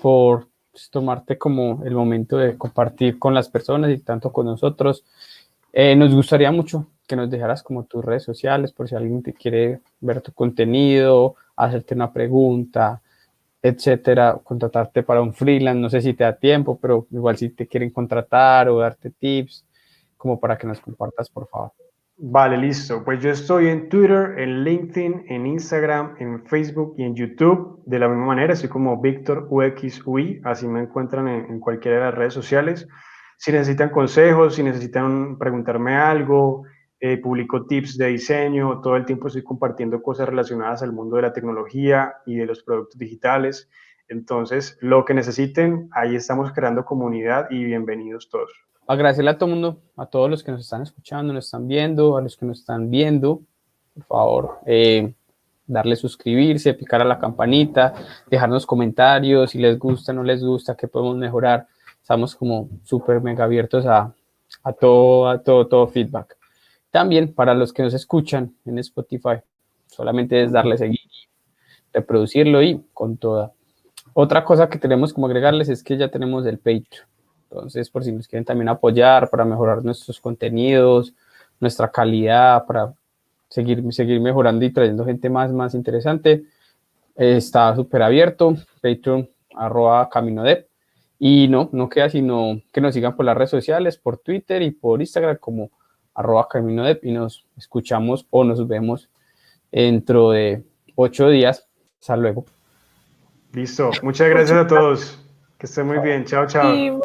por pues, tomarte como el momento de compartir con las personas y tanto con nosotros. Nos gustaría mucho que nos dejaras como tus redes sociales por si alguien te quiere ver tu contenido, hacerte una pregunta, etcétera, contratarte para un freelance, no sé si te da tiempo, pero igual si te quieren contratar o darte tips, como para que nos compartas, por favor.
Vale, listo. Pues yo estoy en Twitter, en LinkedIn, en Instagram, en Facebook y en YouTube. De la misma manera, estoy como Víctor UXUI, así me encuentran en cualquiera de las redes sociales. Si necesitan consejos, si necesitan preguntarme algo, publico tips de diseño, todo el tiempo estoy compartiendo cosas relacionadas al mundo de la tecnología y de los productos digitales. Entonces, lo que necesiten, ahí estamos creando comunidad y bienvenidos todos.
Agradecerle a todo el mundo, a todos los que nos están escuchando, nos están viendo, a los que nos están viendo, por favor, darle suscribirse, picar a la campanita, dejarnos comentarios, si les gusta, no les gusta, qué podemos mejorar. Estamos como súper mega abiertos a todo feedback. También para los que nos escuchan en Spotify, solamente es darle seguir, reproducirlo y con toda. Otra cosa que tenemos como agregarles es que ya tenemos el Patreon. Entonces, por si nos quieren también apoyar para mejorar nuestros contenidos, nuestra calidad, para seguir mejorando y trayendo gente más interesante, está súper abierto, Patreon @CaminoDev. Y no queda sino que nos sigan por las redes sociales, por Twitter y por Instagram como @CaminoDev, y nos escuchamos o nos vemos dentro de 8 días. Hasta luego.
Listo. Muchas gracias a todos. Que estén muy bien. Chao, chao.
Y